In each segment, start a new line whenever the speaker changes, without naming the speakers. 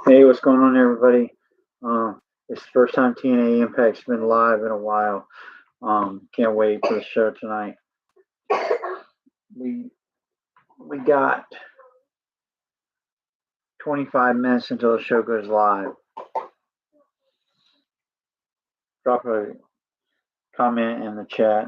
Hey, what's going on, everybody? It's the first time TNA Impact's been live in a while. Can't wait for the show tonight. We got 25 minutes until the show goes live. Drop a comment in the chat.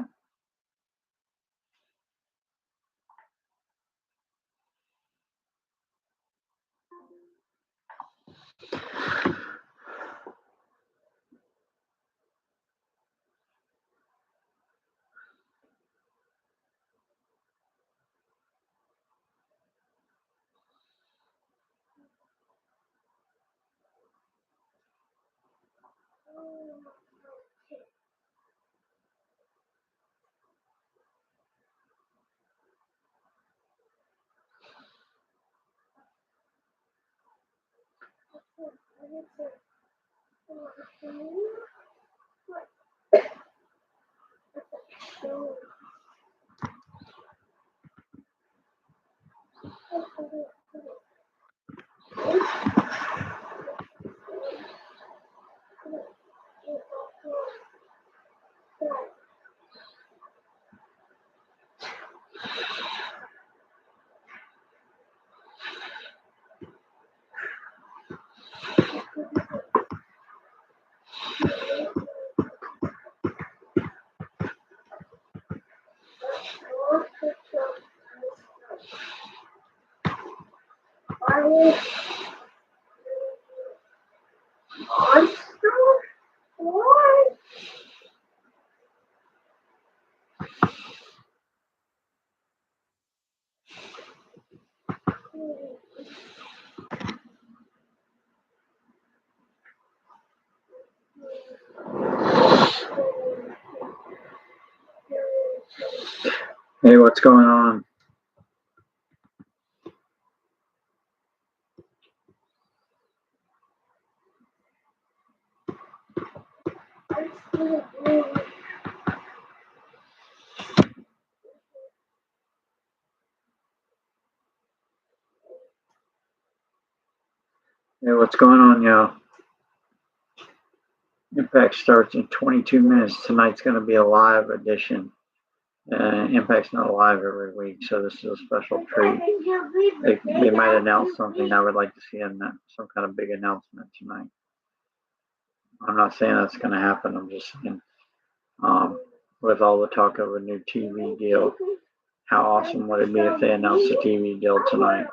Hey, what's going on? Hey, what's going on, y'all? Impact starts in 22 minutes. Tonight's going to be a live edition. Impact's not live every week, so this is a special treat. They might announce something. I would like to see some kind of big announcement tonight. I'm not saying that's going to happen. I'm just saying, with all the talk of a new TV deal, how awesome would it be if they announced a TV deal tonight?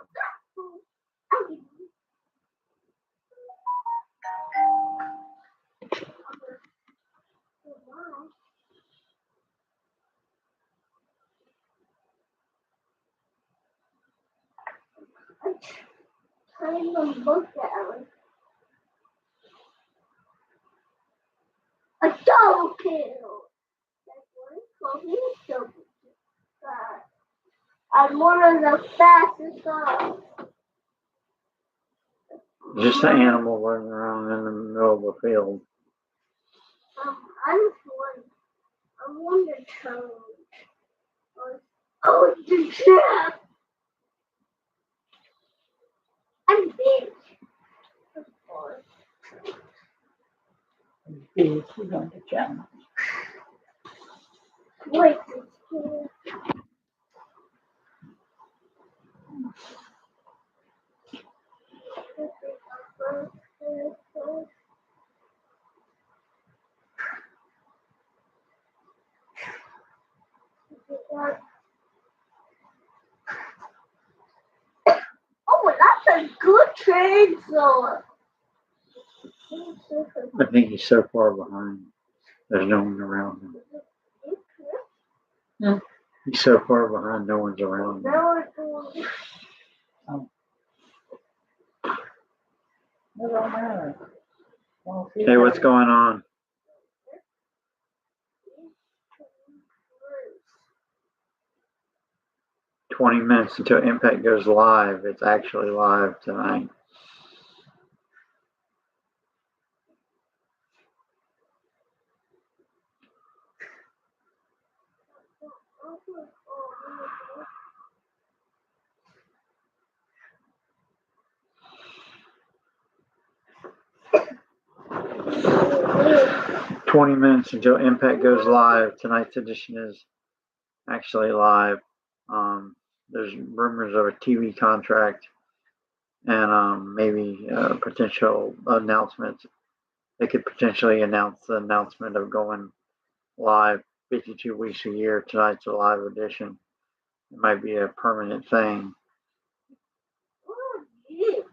A double kill. I'm one of the fastest dogs.
Just an animal running around in the middle of a field.
I'm Wonder Toad. Oh, the trap. I'm big.
Big, we're going to jump.
Wait. Oh, that's a good trade zone.
I think he's so far behind. There's no one around him.
Yeah.
He's so far behind, no one's around him. Hey, what's going on? "20 minutes until Impact goes live." It's actually live tonight. 20 minutes until Impact goes live. Tonight's edition is actually live. There's rumors of a TV contract and maybe potential announcements. They could potentially announce the announcement of going live 52 weeks a year. Tonight's a live edition. It might be a permanent thing.
Oh, yes.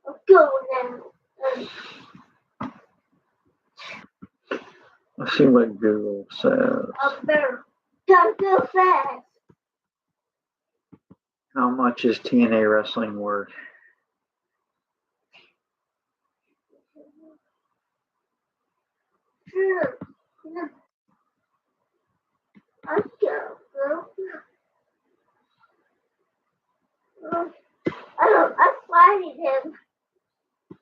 Let's go now.
Let's see what Google says.
Up there. Gotta go fast.
How much is TNA wrestling worth?
Sure. Let's go. I'm fighting him.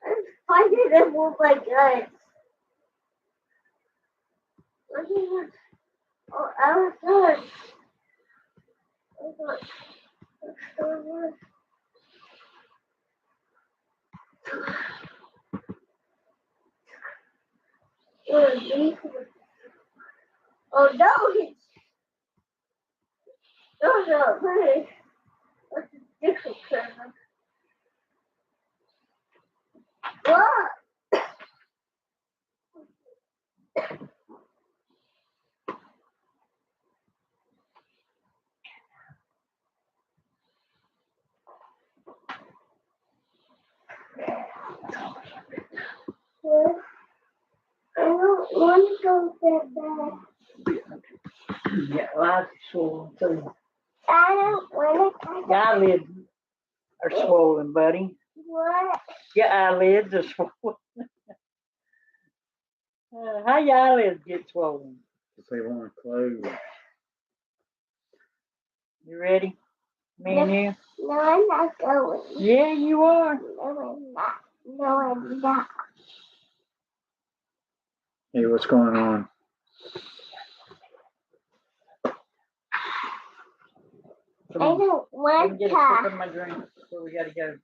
I'm fighting him with my guns. Look at him. Oh, I was done. Oh no, he's no, please. What's the difference? What? I don't want to go that bad.
Yeah, eyes are swollen too.
I don't want to go
Your eyelids are swollen, buddy.
What?
Your eyelids are swollen. How your eyelids get swollen?
If they want to close.
You ready? Me and you?
No, I'm not going.
Yeah, you are.
No, I'm not. No, I'm not.
Hey, what's going on?
I don't
Let
want
me get a
to.
sip of my drink before we gotta go.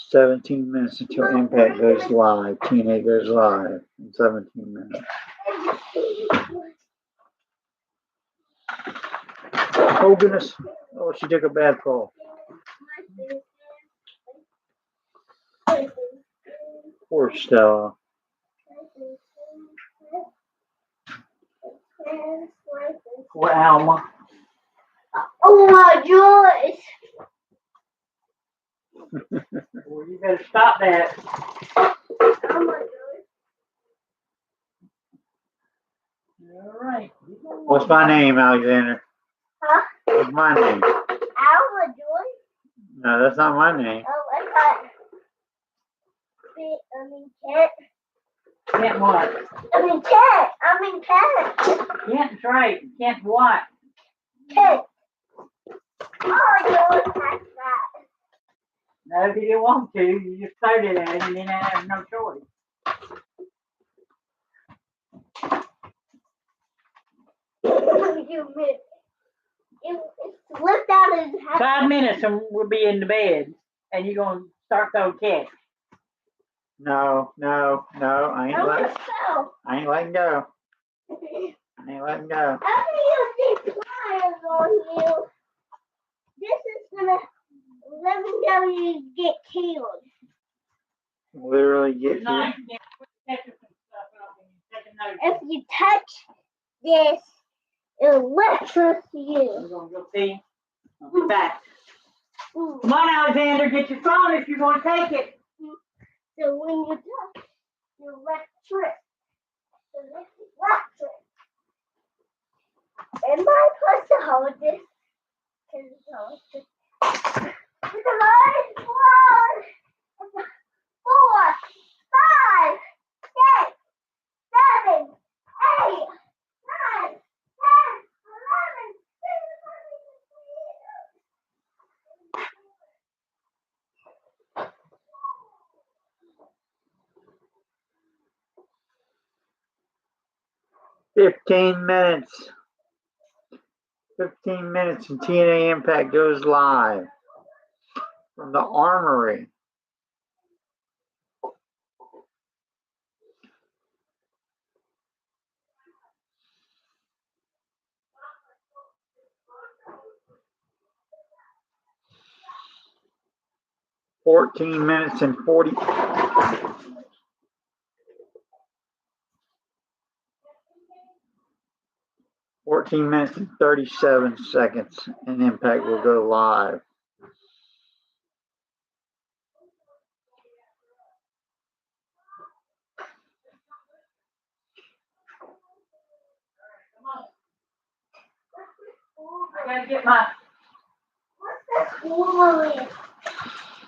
17 minutes until Impact goes live. TNA goes live in 17 minutes. Oh, goodness. Oh, she took a bad fall. Poor Stella.
Poor Alma.
Oh my Joyce!
Well, you better stop that.
Oh my Joyce!
All right.
What's my name, Alexander?
Huh?
What's my name?
Alma Joyce?
No, that's not my name.
Oh, I thought. Kent.
Kent what?
Kent.
Kent's right. Kent what?
Kent. Oh, Joyce, that's that.
No, if you didn't want to, you just started at it and then I have no choice.
It slipped out of his hand.
5 minutes and we'll be in the bed. And you're going to start throwing cats.
No, I ain't letting go. I ain't letting go.
How do you see pliers on you? This is gonna let me get killed.
Literally get
Nice.
you.
If you touch this, it'll electrocute you.
We're going to go see. I'll be back. Come on, Alexander, get your phone if you're going to take it.
So when you touch, you electric. Am I supposed to hold this? Four, five, six,
15 minutes. 15 minutes and TNA Impact goes live from the Armory. Fourteen minutes and 40. 14 minutes and 37 seconds, and Impact will go live.
I gotta get my.
What's the school is?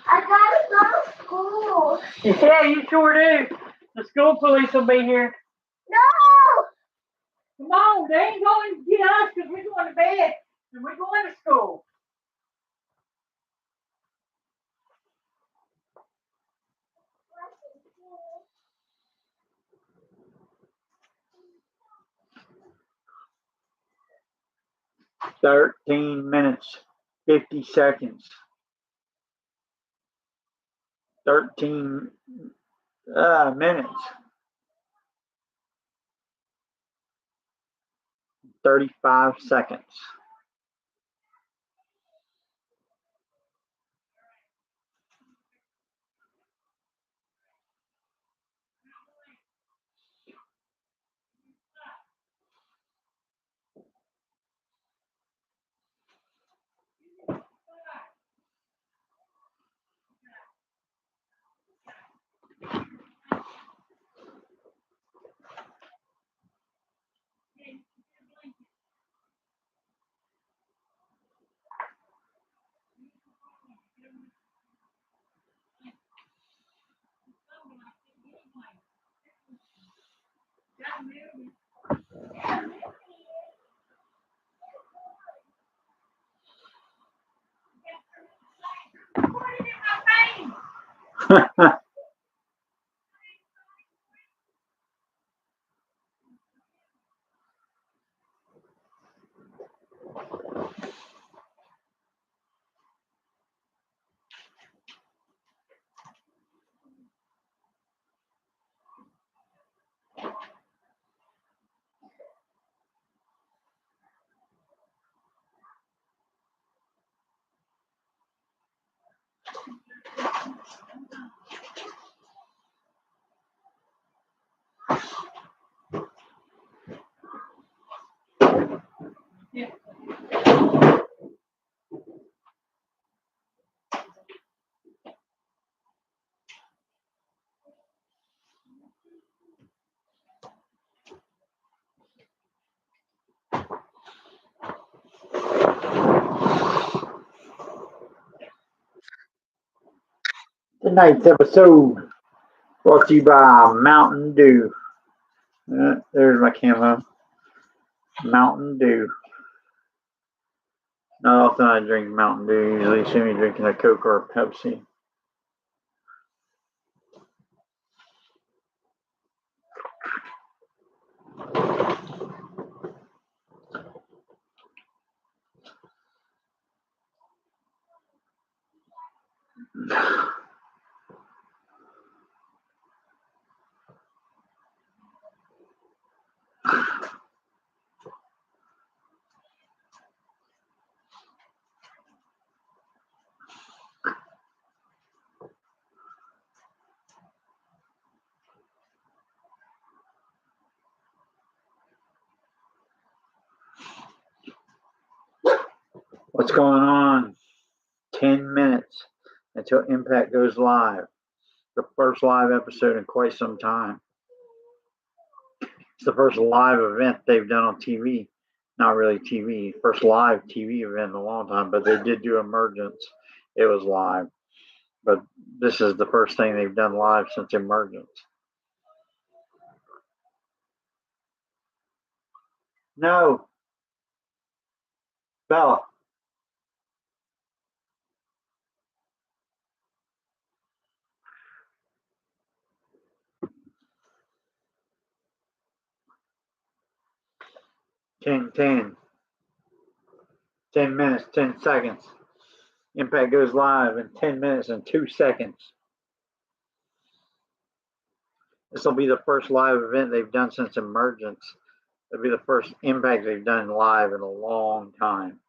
I gotta go to school.
Yeah, you sure do. The school police will be here.
No!
Come on, they ain't going to get us because we're going to bed and we're going to school.
$13 minutes, 50 seconds. 13 minutes, 35 seconds. Tonight's episode brought to you by Mountain Dew. There's my camo. Mountain Dew. Not often I drink Mountain Dew. Usually see me drinking a Coke or a Pepsi. What's going on? 10 minutes until Impact goes live. The first live episode in quite some time. It's the first live event they've done on TV. Not really TV. First live TV event in a long time, but they did do Emergence. It was live. But this is the first thing they've done live since Emergence. No. Bella. 10, 10 minutes, 10 seconds. Impact goes live in 10 minutes and 2 seconds. This will be the first live event they've done since emergence. It'll be the first Impact they've done live in a long time.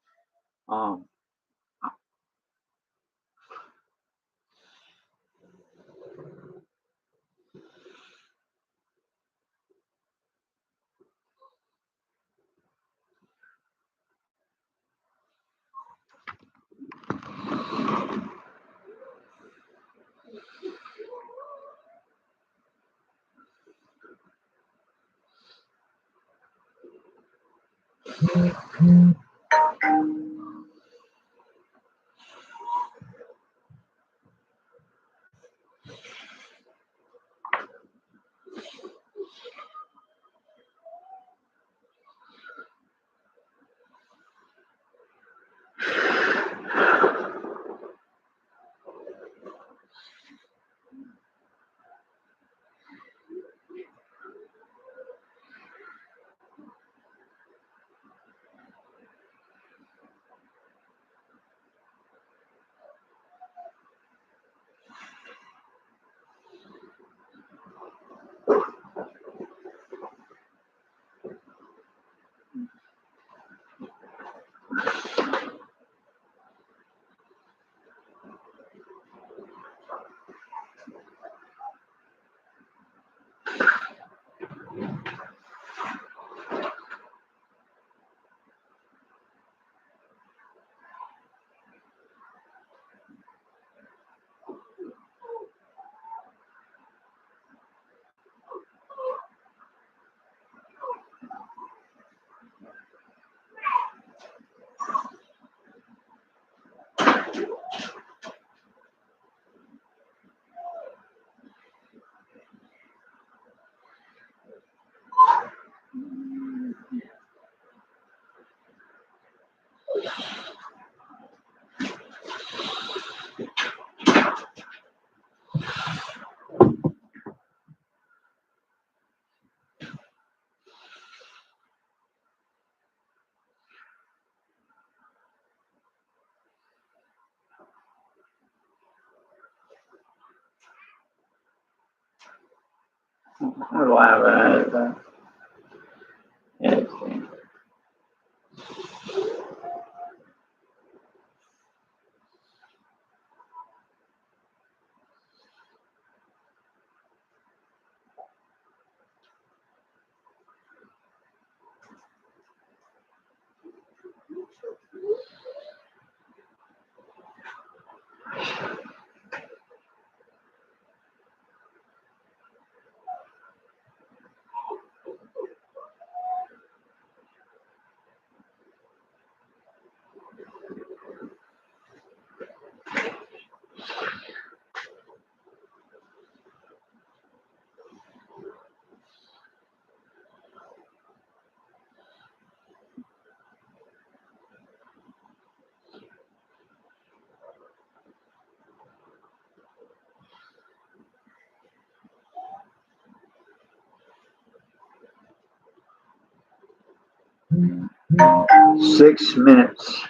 Live. 6 minutes.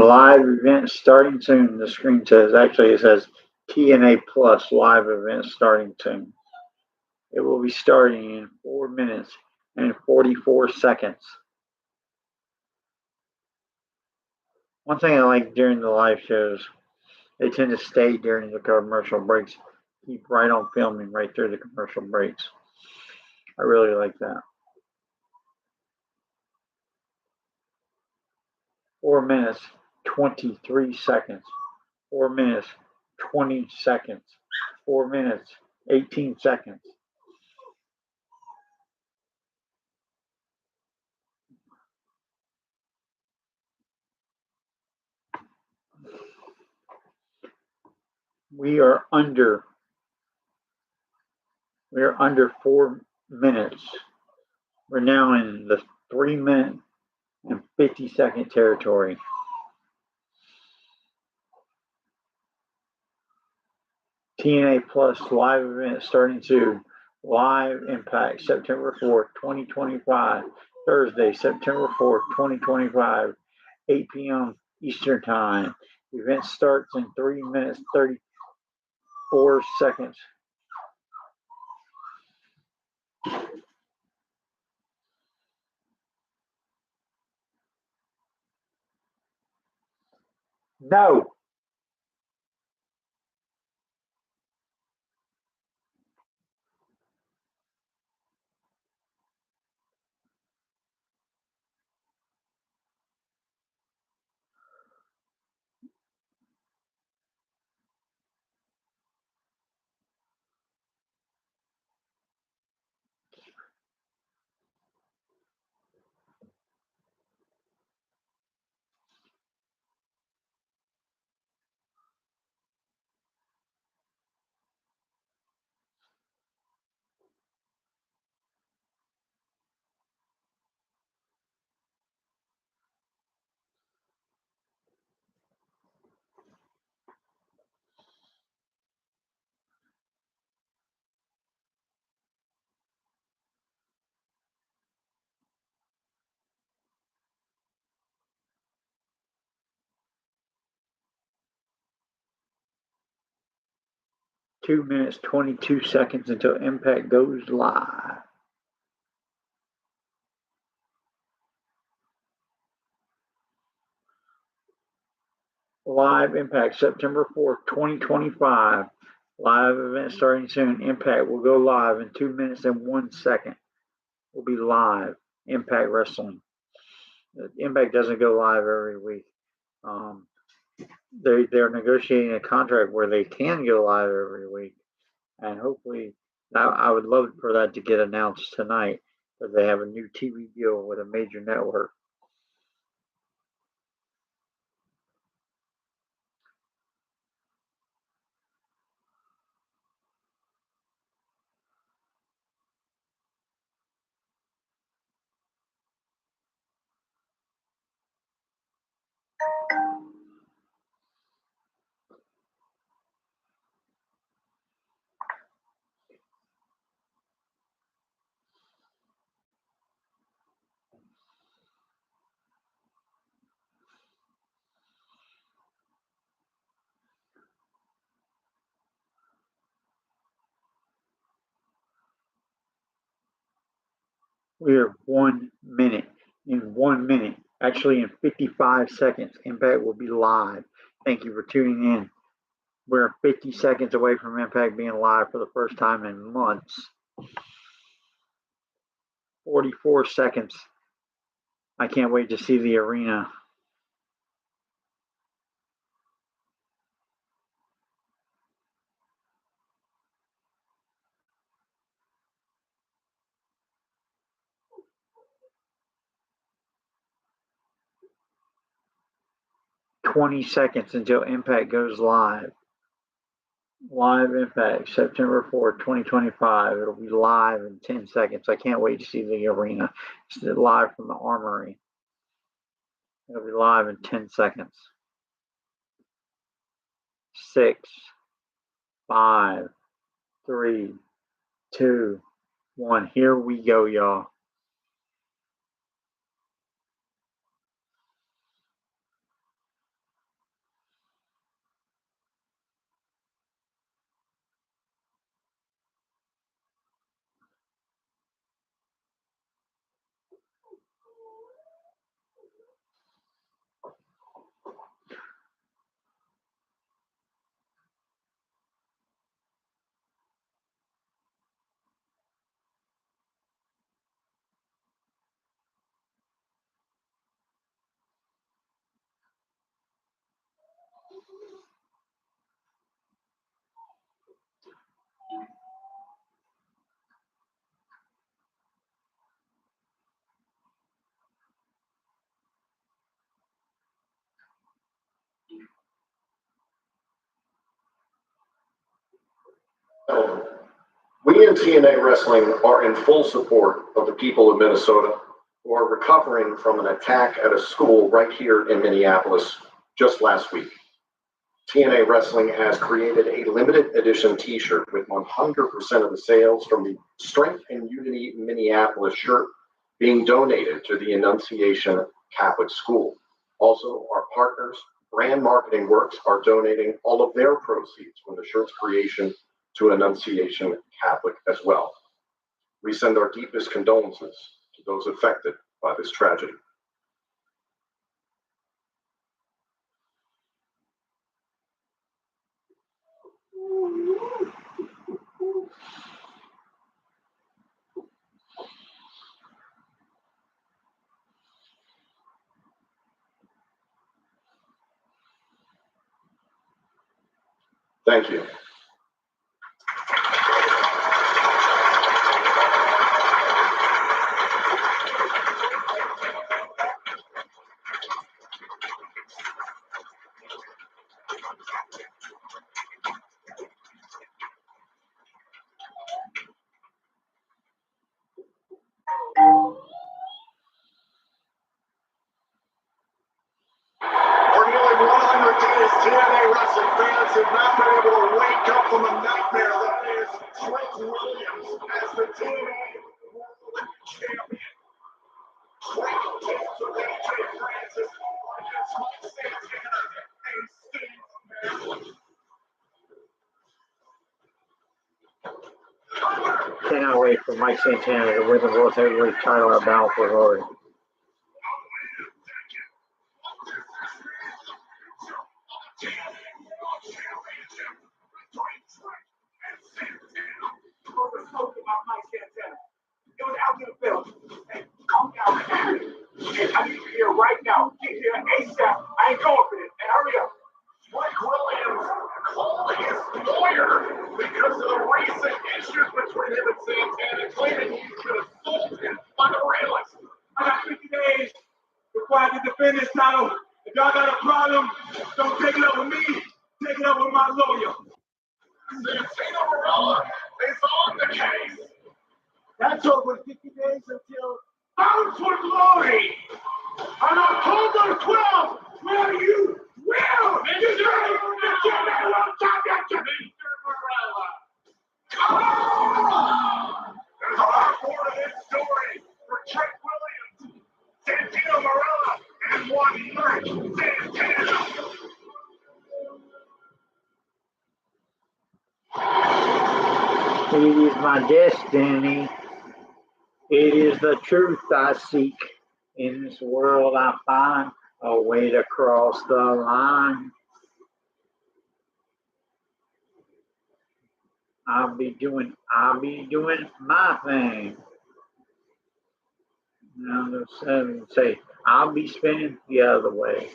Live event starting soon. The screen says, actually, it says TNA Plus live event starting soon. It will be starting in 4 minutes and 44 seconds. One thing I like during the live shows, they tend to stay during the commercial breaks, keep right on filming right through the commercial breaks. I really like that. 4 minutes, 23 seconds. 4 minutes, 20 seconds. 4 minutes, 18 seconds. We are under 4 minutes. We're now in the 3 minute and 50-second territory. TNA Plus live event starting soon. Live Impact September 4th, 2025. Thursday, September 4th, 2025, 8 p.m. Eastern Time. Event starts in 3 minutes, 34 seconds. No. Two minutes, 22 seconds until Impact goes live. Live Impact September 4th, 2025. Live event starting soon. Impact will go live in 2 minutes and 1 second. Will be live. Impact Wrestling. Impact doesn't go live every week. They're negotiating a contract where they can go live every week, and hopefully, I would love for that to get announced tonight. That they have a new TV deal with a major network. We are 1 minute. In 1 minute, actually in 55 seconds, Impact will be live. Thank you for tuning in. We're 50 seconds away from Impact being live for the first time in months. 44 seconds. I can't wait to see the arena. "20 seconds until Impact goes live." Live Impact, September 4th, 2025. It'll be live in 10 seconds. I can't wait to see the arena. It's live from the Armory. It'll be live in 10 seconds. 6, 5, 3, 2, 1. Here we go, y'all.
We in TNA Wrestling are in full support of the people of Minnesota who are recovering from an attack at a school right here in Minneapolis just last week. TNA Wrestling has created a limited edition t-shirt with 100% of the sales from the Strength and Unity Minneapolis shirt being donated to the Annunciation Catholic School. Also, our partners, Brand Marketing Works, are donating all of their proceeds from the shirt's creation to Annunciation Catholic as well. We send our deepest condolences to those affected by this tragedy. Thank you.
For nearly 100 days, TNA Wrestling fans have not been able to wake up from a nightmare that is Trick Williams as the TNA World Champion. Trick takes to AJ Francis against Mike Santana and Steve Macklin.
Cannot wait for Mike Santana to win the World Heavyweight title at Battle for Glory.
About Mike Santana. It was out in the field. Hey, calm down. Hey, I need you here right now. Get here ASAP. I ain't going for this. Hey, hurry up. Mike Williams called his lawyer because of the recent issues between him and Santana, claiming he's been assaulted by the realist. I got 50 days before I can defend this title. If y'all got a problem, don't take it up with me. Take it up with my lawyer. Santana Marella is on the case. That's over 50 days until Bound for Glory on October 12th, where you will deserve the General Championship, Mr. Marella. There's a lot more to this story for Trick Williams, Santino Marella, and one Mike Santana.
It is my destiny. It is the truth I seek. In this world I find a way to cross the line. I'll be doing my thing. Now the seven say, I'll be spinning the other way.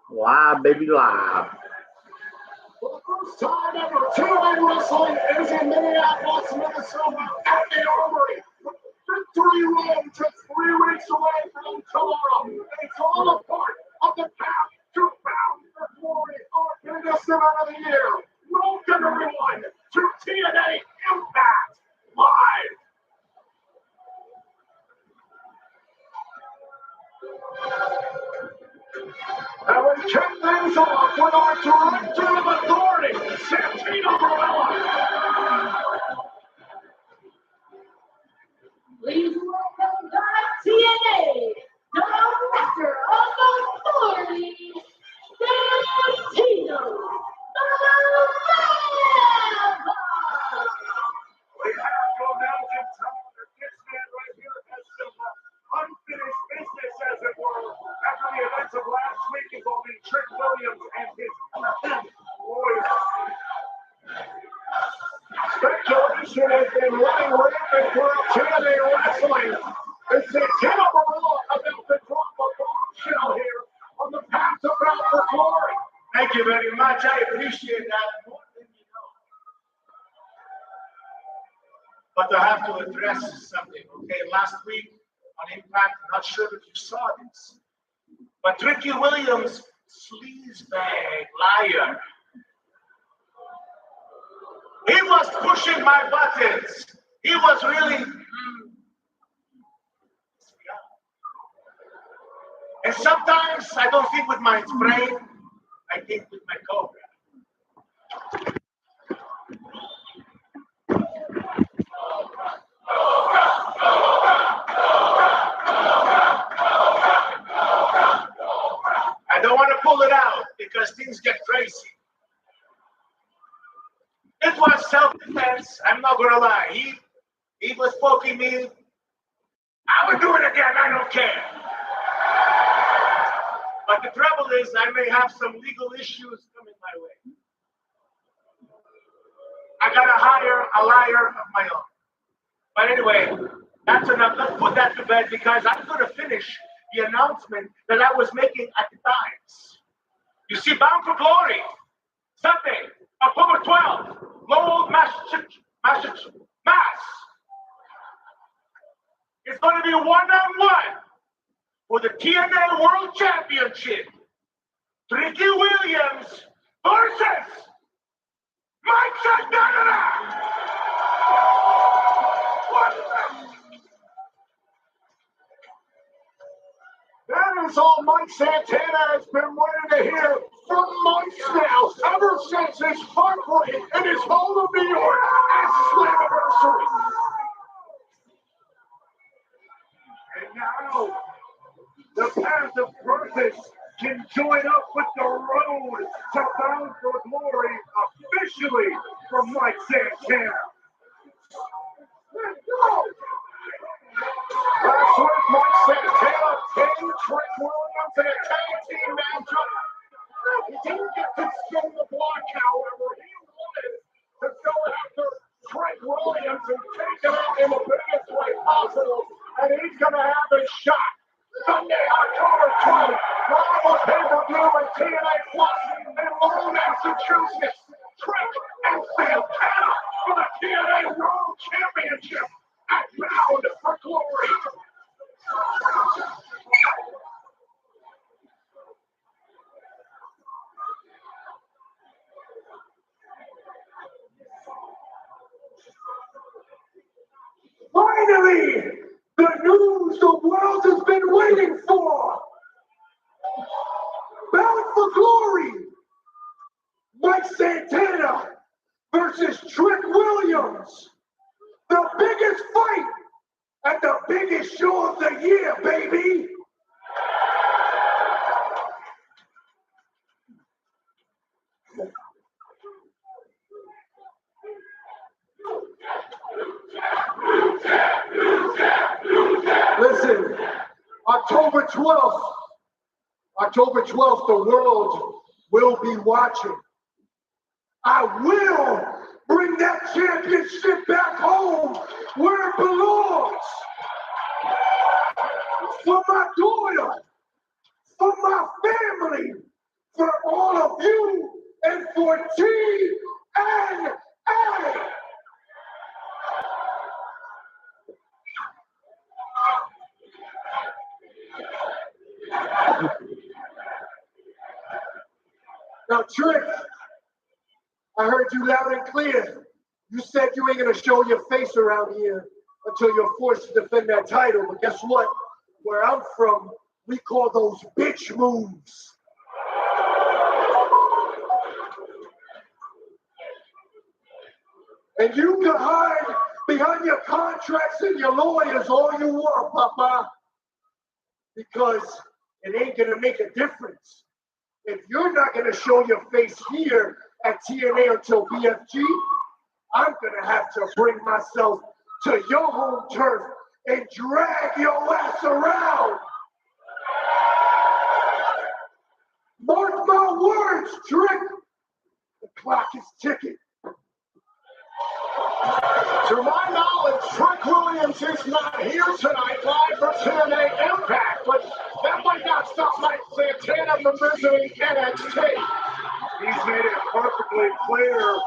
Live, baby, live.
For the first time ever, TNA Wrestling is in Minneapolis, Minnesota at the Armory. Victory Road just 3 weeks away from tomorrow. And it's all a part of the path to Bound for Glory, our biggest event of the year. Welcome everyone to TNA Impact Live. And we kick things off with our Director of Authority, Santino Marella.
Please welcome back TNA, Director of Authority, Santino Marella.
We have to imagine time that this man right here has some unfinished business, as it were, after the events of last week involving Trick Williams and his lawyers. Speculation has been running rampant throughout TNA Wrestling. It's Santino Marella about to drop a bombshell here on the path to Bound for Glory. Thank you very much. I appreciate that. More than you know. But I have to address something, okay? Last week on Impact, I'm not sure if you saw this, But Tricky Williams, sleazebag, liar. He was pushing my buttons. He was really. And sometimes I don't think with my brain, I think with my cobra. I don't want to pull it out because things get crazy. It was self-defense. I'm not gonna lie. He was poking me. I would do it again. I don't care. But the trouble is, I may have some legal issues coming my way. I gotta hire a liar of my own. But anyway, that's enough. Let's put that to bed because I'm gonna finish the announcement that I was making at the Times. You see, Bound for Glory, Sunday, October 12th, Lowell, Massachusetts, Mass. It's going to be one-on-one for the TNA World Championship. Tricky Williams versus Mike Santana. That is all Mike Santana has been wanting to hear for months now, ever since his heartbreak in his home of New York at Slammiversary. And now, the path of purpose can join up with the road to Bound for Glory officially from Mike Santana. Let's go! Last week, Mike Santana pinned Trick Williams in a tag team matchup. He didn't get to spin the block, however. He wanted to go after Trick Williams and take him out in the biggest way possible. And he's going to have a shot. Sunday, October 12th, live on pay-per-view at TNA Plus in Lowell, Massachusetts. Trick and Santana for the TNA World Championship at Bound for Glory. Finally, the news the world has been waiting for. Bound for Glory. Mike Santana versus Trick Williams. The biggest fight at the biggest show of the year, baby. Listen, October 12th, the world will be watching. I will bring that championship back home where it belongs. For my daughter, for my family, for all of you, and for TNA. Now, Trick, I heard you loud and clear. You said you ain't gonna show your face around here until you're forced to defend that title. But guess what? Where I'm from, we call those bitch moves. And you can hide behind your contracts and your lawyers all you want, Papa, because it ain't gonna make a difference. If you're not going to show your face here at TNA until BFG, I'm going to have to bring myself to your home turf and drag your ass around. Mark my words, Trick. The clock is ticking. To my knowledge, Trick Williams is not here tonight live for TNA Impact, but that might not stop Mike Santana from visiting NXT. He's made it perfectly clear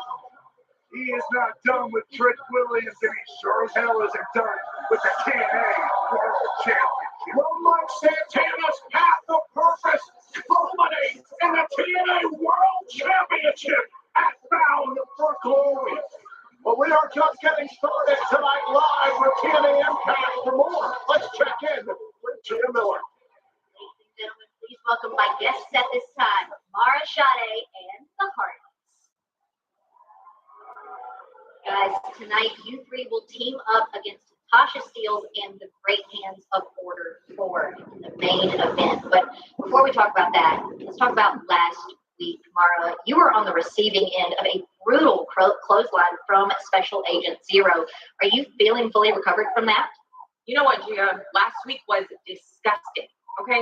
he is not done with Trick Williams, and he sure as hell isn't done with the TNA World Championship. Will Mike Santana's path of purpose culminate in the TNA World Championship at Bound for Glory? Well, we are just getting started tonight live with TNA Impact. For more, let's check in with Jim Miller.
Ladies and gentlemen, please welcome my guests at this time, Mara Sade and the Hardys. Guys, tonight you three will team up against Tasha Steelz and the Great Hands of Order 4 in the main event. But before we talk about that, let's talk about last week. Mara, you were on the receiving end of a brutal clothesline from Special Agent Zero. Are you feeling fully recovered from that?
You know what, Gia? Last week was disgusting, okay?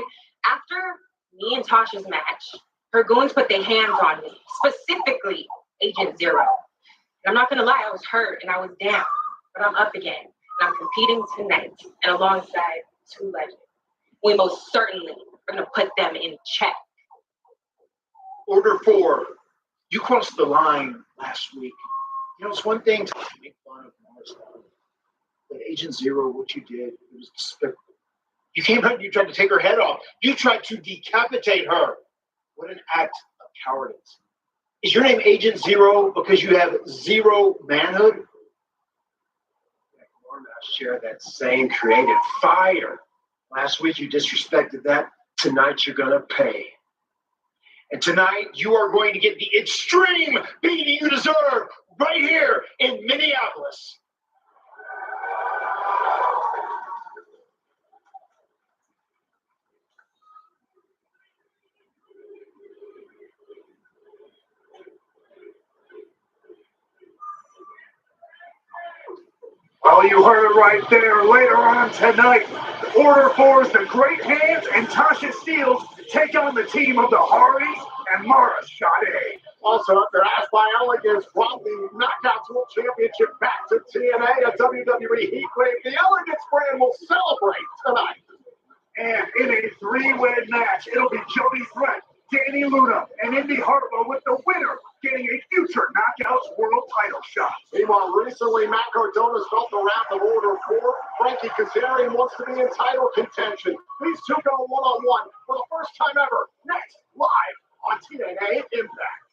After me and Tasha's match, her goons put their hands on me, specifically Agent Zero. And I'm not going to lie, I was hurt and I was down, but I'm up again. And I'm competing tonight and alongside two legends. We most certainly are going to put them in check.
Order 4, you crossed the line last week. You know, it's one thing to make fun of Marcel, but Agent Zero, what you did, it was despicable. You came out and you tried to take her head off. You tried to decapitate her. What an act of cowardice. Is your name Agent Zero because you have zero manhood? Share that same creative fire. Last week you disrespected that. Tonight you're gonna pay. And tonight you are going to get the extreme beating you deserve right here in Minneapolis. Well, you heard it right there. Later on tonight, Order 4's the Great Hands and Tasha Steelz take on the team of the Hardys and Mara Sade. Also, after asked by Elegance brought the Knockouts World Championship back to TNA, a WWE Heatwave, the Elegance brand will celebrate tonight. And in a three-way match, it'll be Jody Threat, Danny Luna, and Indy Hartwell with the winner getting a future Knockouts World title shot. Meanwhile, recently, Matt Cardona's felt the wrath of Order 4. Frankie Kazarian wants to be in title contention. These two go one-on-one for the first time ever. Next, live on TNA Impact.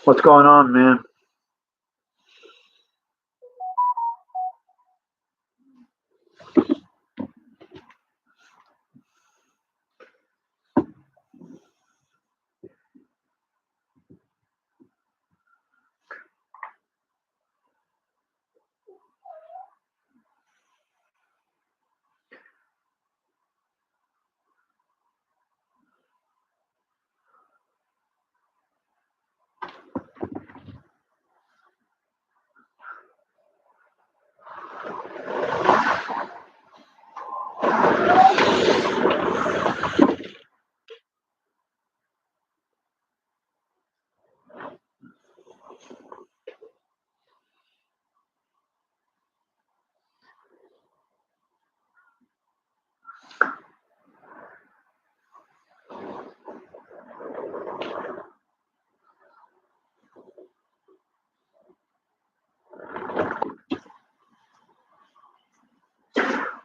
What's going on, man?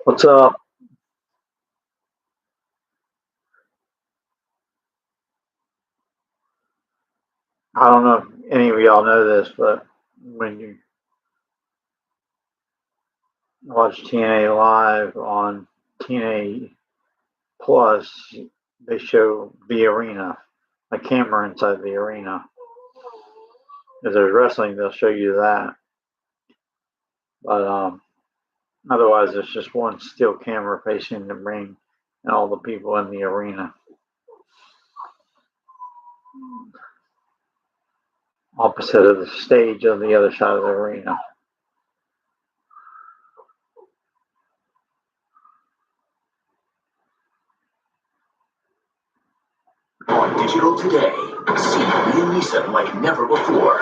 What's up? I don't know if any of y'all know this, but when you watch TNA live on TNA Plus, they show the arena, a camera inside the arena. If there's wrestling, they'll show you that. But otherwise, it's just one still camera facing the ring and all the people in the arena. Opposite of the stage on the other side of the arena.
On digital today, see Liam Neeson like never before.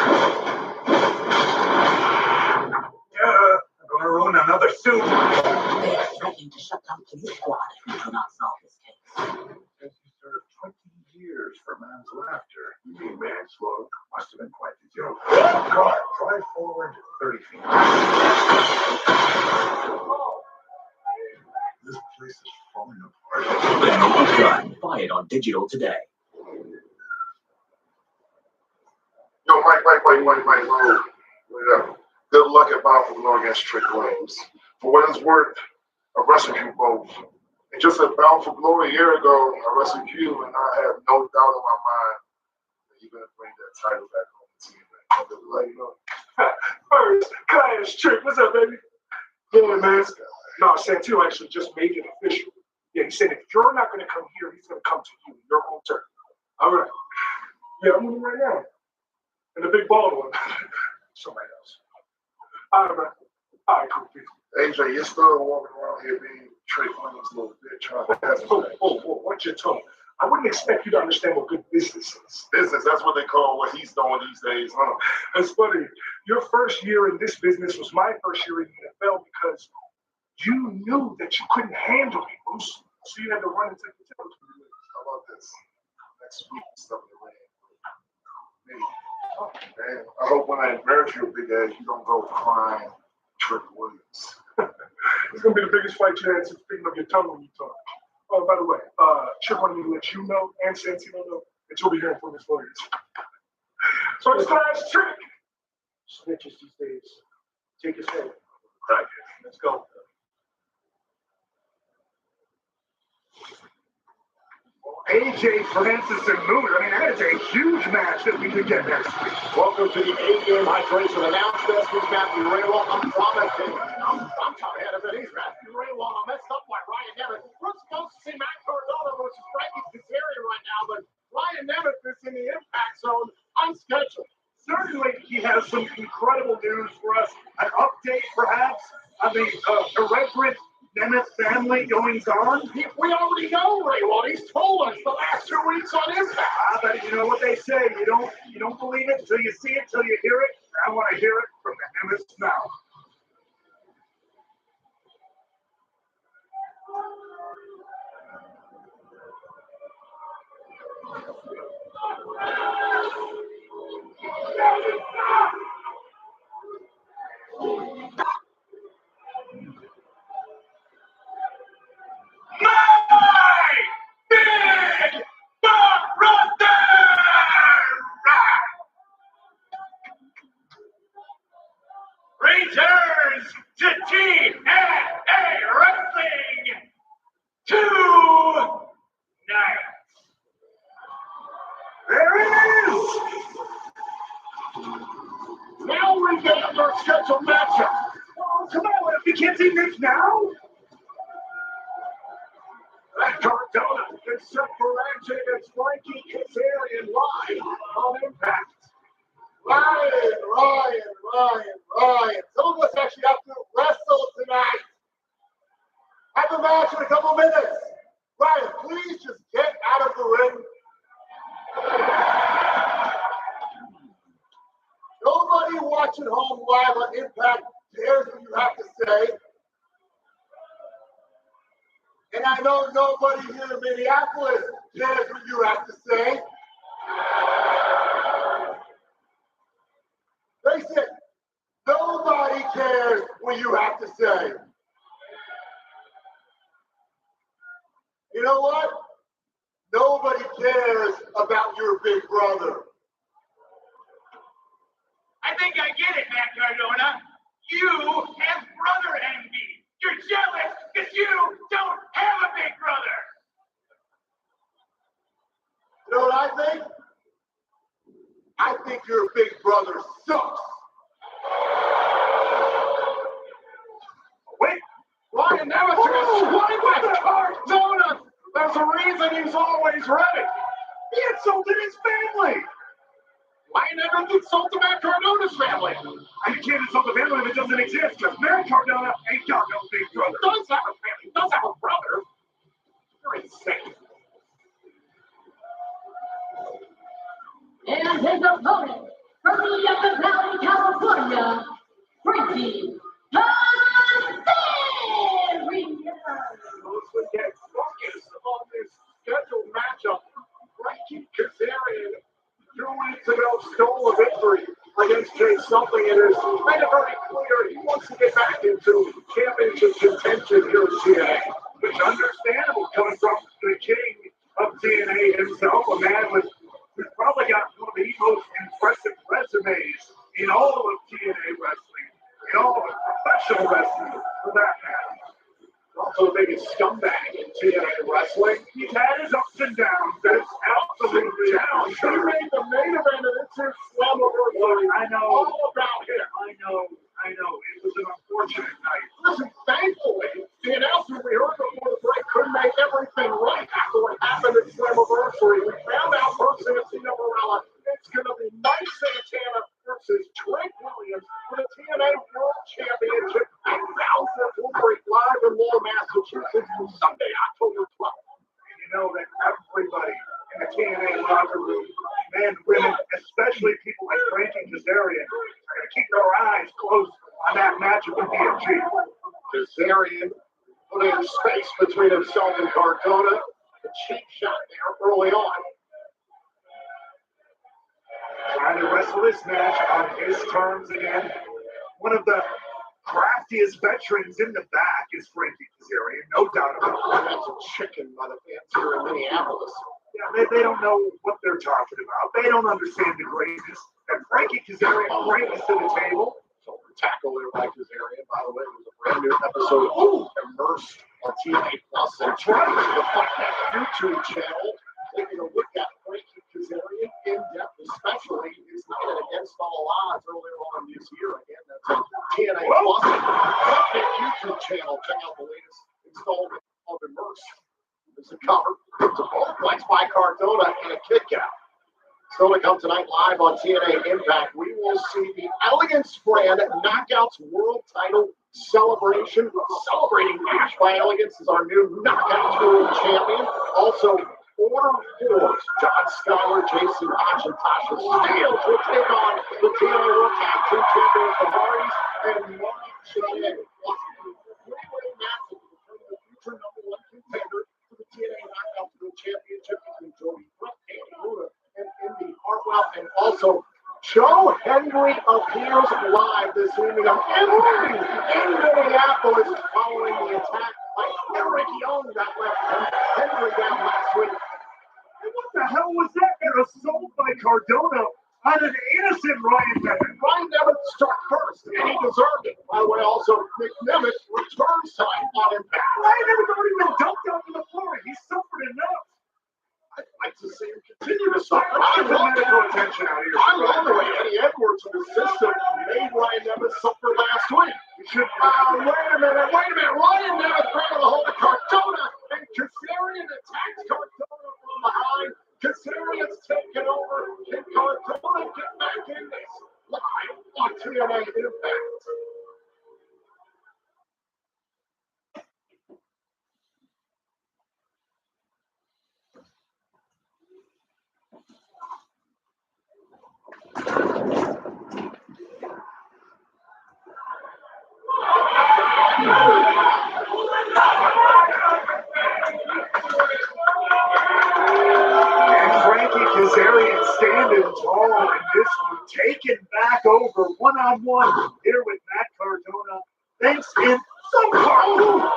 I'm gonna ruin another suit.
They are threatening to shut down police squad if we do not solve this case.
As you served 20 years for man's laughter. You mean manslaughter? Must have been quite the joke. Car, drive forward 30 feet. This place is falling apart.
The Naked Gun. Buy it on digital today.
Yo, Mike, whoa. Wait up. Good luck at Bound for Glory against Trick Williams. For what it's worth, I wrestled you both. And just at Bound for Glory a year ago, I wrestled you, and I have no doubt in my mind that you're going to bring that title back home to you. I'm going to let you know.
First class Trick. What's up, baby? Yeah, man. No, Santino actually just made it official. Yeah, he said if you're not going to come here, he's going to come to you, your home turf. All right. Yeah, I'm moving right now. And the big bald one. Somebody else. All right, man. All right, cool. Peace.
AJ, you're still walking around here being Trick Williams' little bitch, trying to have
Watch your tone. I wouldn't expect you to understand what good business is.
business. That's what they call what he's doing these days, huh?
That's funny. Your first year in this business was my first year in the NFL because you knew that you couldn't handle me, Bruce. So you had to run and take the territory.
How about this? Next week, stuff in the ring. Maybe. Man, I hope when I embarrass you, big ass, you don't go crying Trick Williams.
It's gonna be the biggest fight you had since picking up your tongue when you talk. Oh, by the way, Chip wanted me to let you know and Santino know that you'll be hearing from his lawyers. First class Trick. Snitches these days. Take his head.
Right.
Let's go. AJ Francis and Moon. I mean, that is a huge match that we could get next week.
Welcome to the 8-game hydration announcement. He's Matthew Raywall. I'm top ahead of it. He's Matthew Raywall. I'm messed up by Ryan Nemeth. We're supposed to see Matt Cardona versus Frankie Kazarian right now, but Ryan Nemeth is in the impact zone unscheduled.
Certainly, he has some incredible news for us. An update, perhaps, on the irreverent Nemeth family goings on.
We already know Raywall. He's told us the last 2 weeks on Impact.
But you know what they say. You don't believe it until you see it, till you hear it. I want to hear it from the Nemeth's mouth. returns to TNA Wrestling tonight. There it is! Now we get our scheduled matchup. Oh, come on, if you can't see this now. That Cardona is set for action against Frankie Kazarian live on Impact.
Ryan. Some of us actually have to wrestle tonight. Have a match in a couple minutes. Ryan, please just get out of the ring. Nobody watching home live on Impact cares what you have to say. And I know nobody here in Minneapolis cares what you have to say. Face it, nobody cares what you have to say. You know what? Nobody cares about your big brother.
I think I get it, Matt Cardona. You have brother envy. You're jealous because you don't have a big brother.
You know what I think? I think your big brother sucks.
Wait, Ryan, now it's going to swipe with Cardona. There's a reason he's always ready. He insulted his family. Why never insult Matt Cardona's family? And you can't insult the family if it doesn't exist, because Matt Cardona ain't got no big brother. Does have a family, does have a brother. You're insane.
And his opponent, from the Yucca Valley, California, Frankie Kazarian.
Let's get focused on this scheduled matchup. Frankie Kazarian 2 weeks ago stole a victory against Jay Something and has made it very clear he wants to get back into championship contention here at TNA. Which is understandable coming from the king of TNA himself, a man who's probably got one of the most impressive resumes in all of TNA wrestling, in all of professional wrestling for that matter. Also the biggest scumbag in TNA wrestling. He's had his ups and downs, but it's absolutely down. He made the main event of this year's Slammiversary. I know. All about him. I know. It was an unfortunate night. Listen, thankfully, the announcement we heard before the break couldn't make everything right after what happened at Slammiversary. We found out first in Cena Morella, it's going to be Mike Santana versus Trent Williams for the TNA World Championship at Bowser Break live in Lowell, Massachusetts on Sunday, October 12th. And you know that everybody in the TNA locker room, men, women, especially people like Frankie Kazarian, are going to keep their eyes closed on that matchup with DMG.
Kazarian putting space between himself and Cardona. A cheap shot there early on.
Trying to wrestle this match on his terms again. One of the craftiest veterans in the back is Frankie Kazarian, no doubt about it.
That's a chicken by the fans here in Minneapolis.
Yeah, they don't know what they're talking about. They don't understand the greatness that Frankie Kazarian brings to the table.
So tackle there by Kazarian, by the way, it was a brand new episode of Immerse on TNA Plus. And try to find that YouTube channel, taking a look at Frankie Kazarian in depth, especially his night Against All Odds earlier on this year. Again, that's on TNA Plus. YouTube channel. Check out the latest installment of Immerse. There's a cover to both points by Cardona and a kick out. Still to come tonight live on TNA Impact, we will see the Elegance brand Knockouts World Title Celebration. Celebrating Ash by Elegance as our new Knockouts World Champion. Also, Order 4's John Schuyler, Jason Hodge, and Tasha Steele will take on the TNA World Tag Team Champions, the Hardys, and Mark Chen. Plus, a three-way match will determine the future #1 contender for the TNA Knockouts World Championship between Jody Brett, Andy Luna, and Indy Hartwell. And also, Joe Hendry appears live this evening on Impact in Minneapolis following the attack by Eric Young that left Hendry down last week.
And what the hell was that? An assault by Cardona on an innocent Ryan Bennett.
Ryan never struck first, and he deserved it.
Nemeth return sign on impact.
Ryan Nemeth already been dumped onto the floor. He's suffered enough.
I'd like to see him continue to suffer.
Get the medical attention out of here.
I love the way Eddie Edwards and his system made Ryan Nemeth suffer last week.
We shouldn't.
Wait a minute. Ryan Nemeth grabbing a hold of Cardona, and Kazarian attacks Cardona from behind. Kazarian's taking over. Can Cardona get back in this? Live on TNA Impact.
And Frankie Kazarian standing tall in this one, taking back over one-on-one here with Matt Cardona. Thanks in some part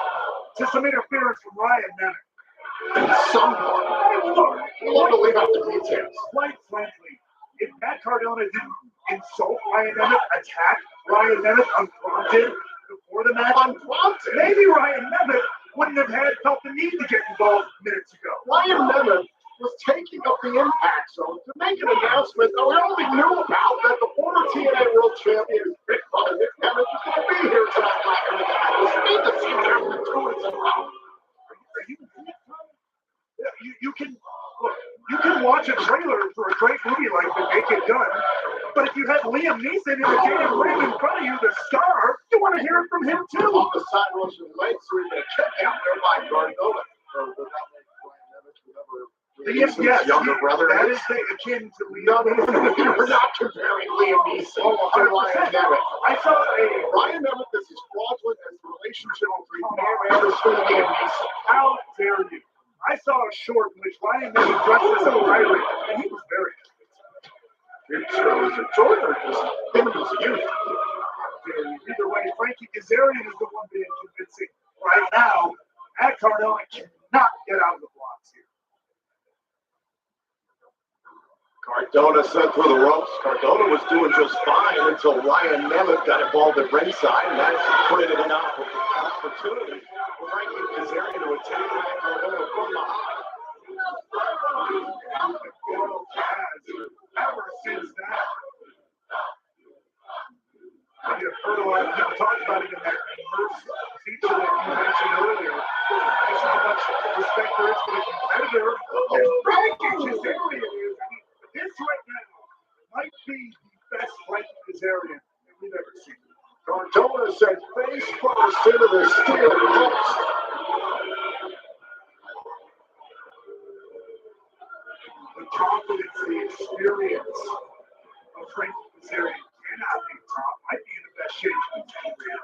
to some interference from Ryan Nemeth.
Some part. You want to leave out the details.
Quite frankly, if Matt Cardona didn't insult Ryan Nemeth, attack Ryan Nemeth unprompted before the match,
Unprompted.
maybe Ryan Nemeth wouldn't have felt the need to get involved minutes ago.
Ryan Nemeth was taking up the impact zone to make an announcement that we only knew about, that the former TNA World Champion, Big Brother Nick Nemeth, is going to be here tonight back in the day. We need to see him after 2 weeks in a row.
You can look, you can watch a trailer for a great movie like The Naked Gun, but if you have Liam Neeson imitating right in front of you, the star, you want to hear it from him too.
On the side Russian legs, so he's going to kick out there by Cardona.
Yes,
younger brother.
That is akin to
No,
Liam Neeson.
we're not comparing Liam Neeson to Ryan Nemeth.
I saw a
Ryan Nemeth is as fraudulent as the relationship between Pam Anderson and Liam Neeson.
how dare you? I saw a short in which Ryan Nemeth dressed as a pirate, and he was very
It was a Jordan, just him in his youth.
Either way, Frankie Kazarian is the one being convincing right now. Matt Cardona cannot get out of the blocks here.
Cardona sent through the ropes. Cardona was doing just fine until Ryan Nemeth got involved at ringside, and that's created an opportunity for Frankie Kazarian to attack Matt Cardona from behind.
Ever since that, you've heard a lot of people talk about it in that first feature that you mentioned earlier. Just how much respect there is for the competitor. And Frankie Kazarian is, this right now might be the best Frankie Kazarian that we've ever seen.
Cardona said face first into the steel post.
The confidence, the experience of Frankie Kazarian cannot be top. Might be in the best shape he's been.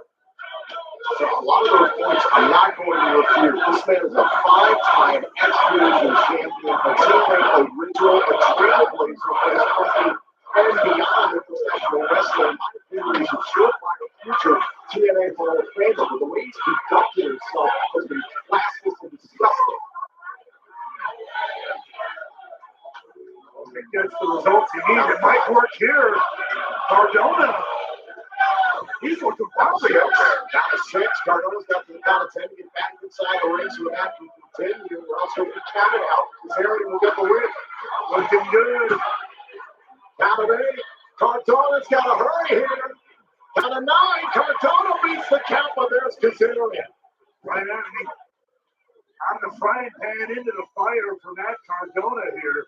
So a lot of those points I'm not going to refute. This man is a 5-time X-Division champion, a TNA original, a trailblazer for his company, and beyond in professional wrestling. My opinion, he's a surefire future TNA Hall of Famer, but the way he's conducted himself has been classless and disgusting.
I think that's the results he needs. It might work here. Cardona, he's looking properly up there.
Down to 6. Cardona's got to the count of 10 to get back inside the ring, so that can continue. Or else he'll be counted out. Kazarian will get the win.
Looking good.
Count of 8. Cardona's got to hurry here. Count of 9. Cardona beats the count, but there's Kazarian.
Right on the frying pan into the fire for Matt Cardona here.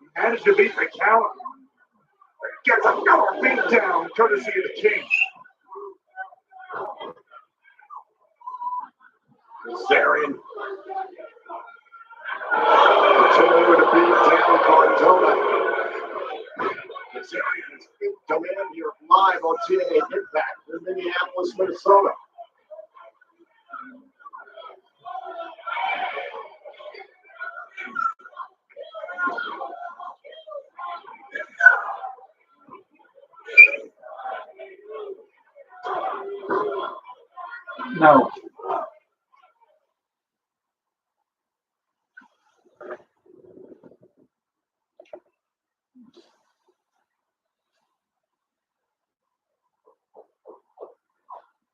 He managed to beat the count. Gets another beat down, courtesy of the King.
Kazarian. Continuing to beat down Cardona. Kazarian is in command here live on TNA Impact in Minneapolis, Minnesota.
No.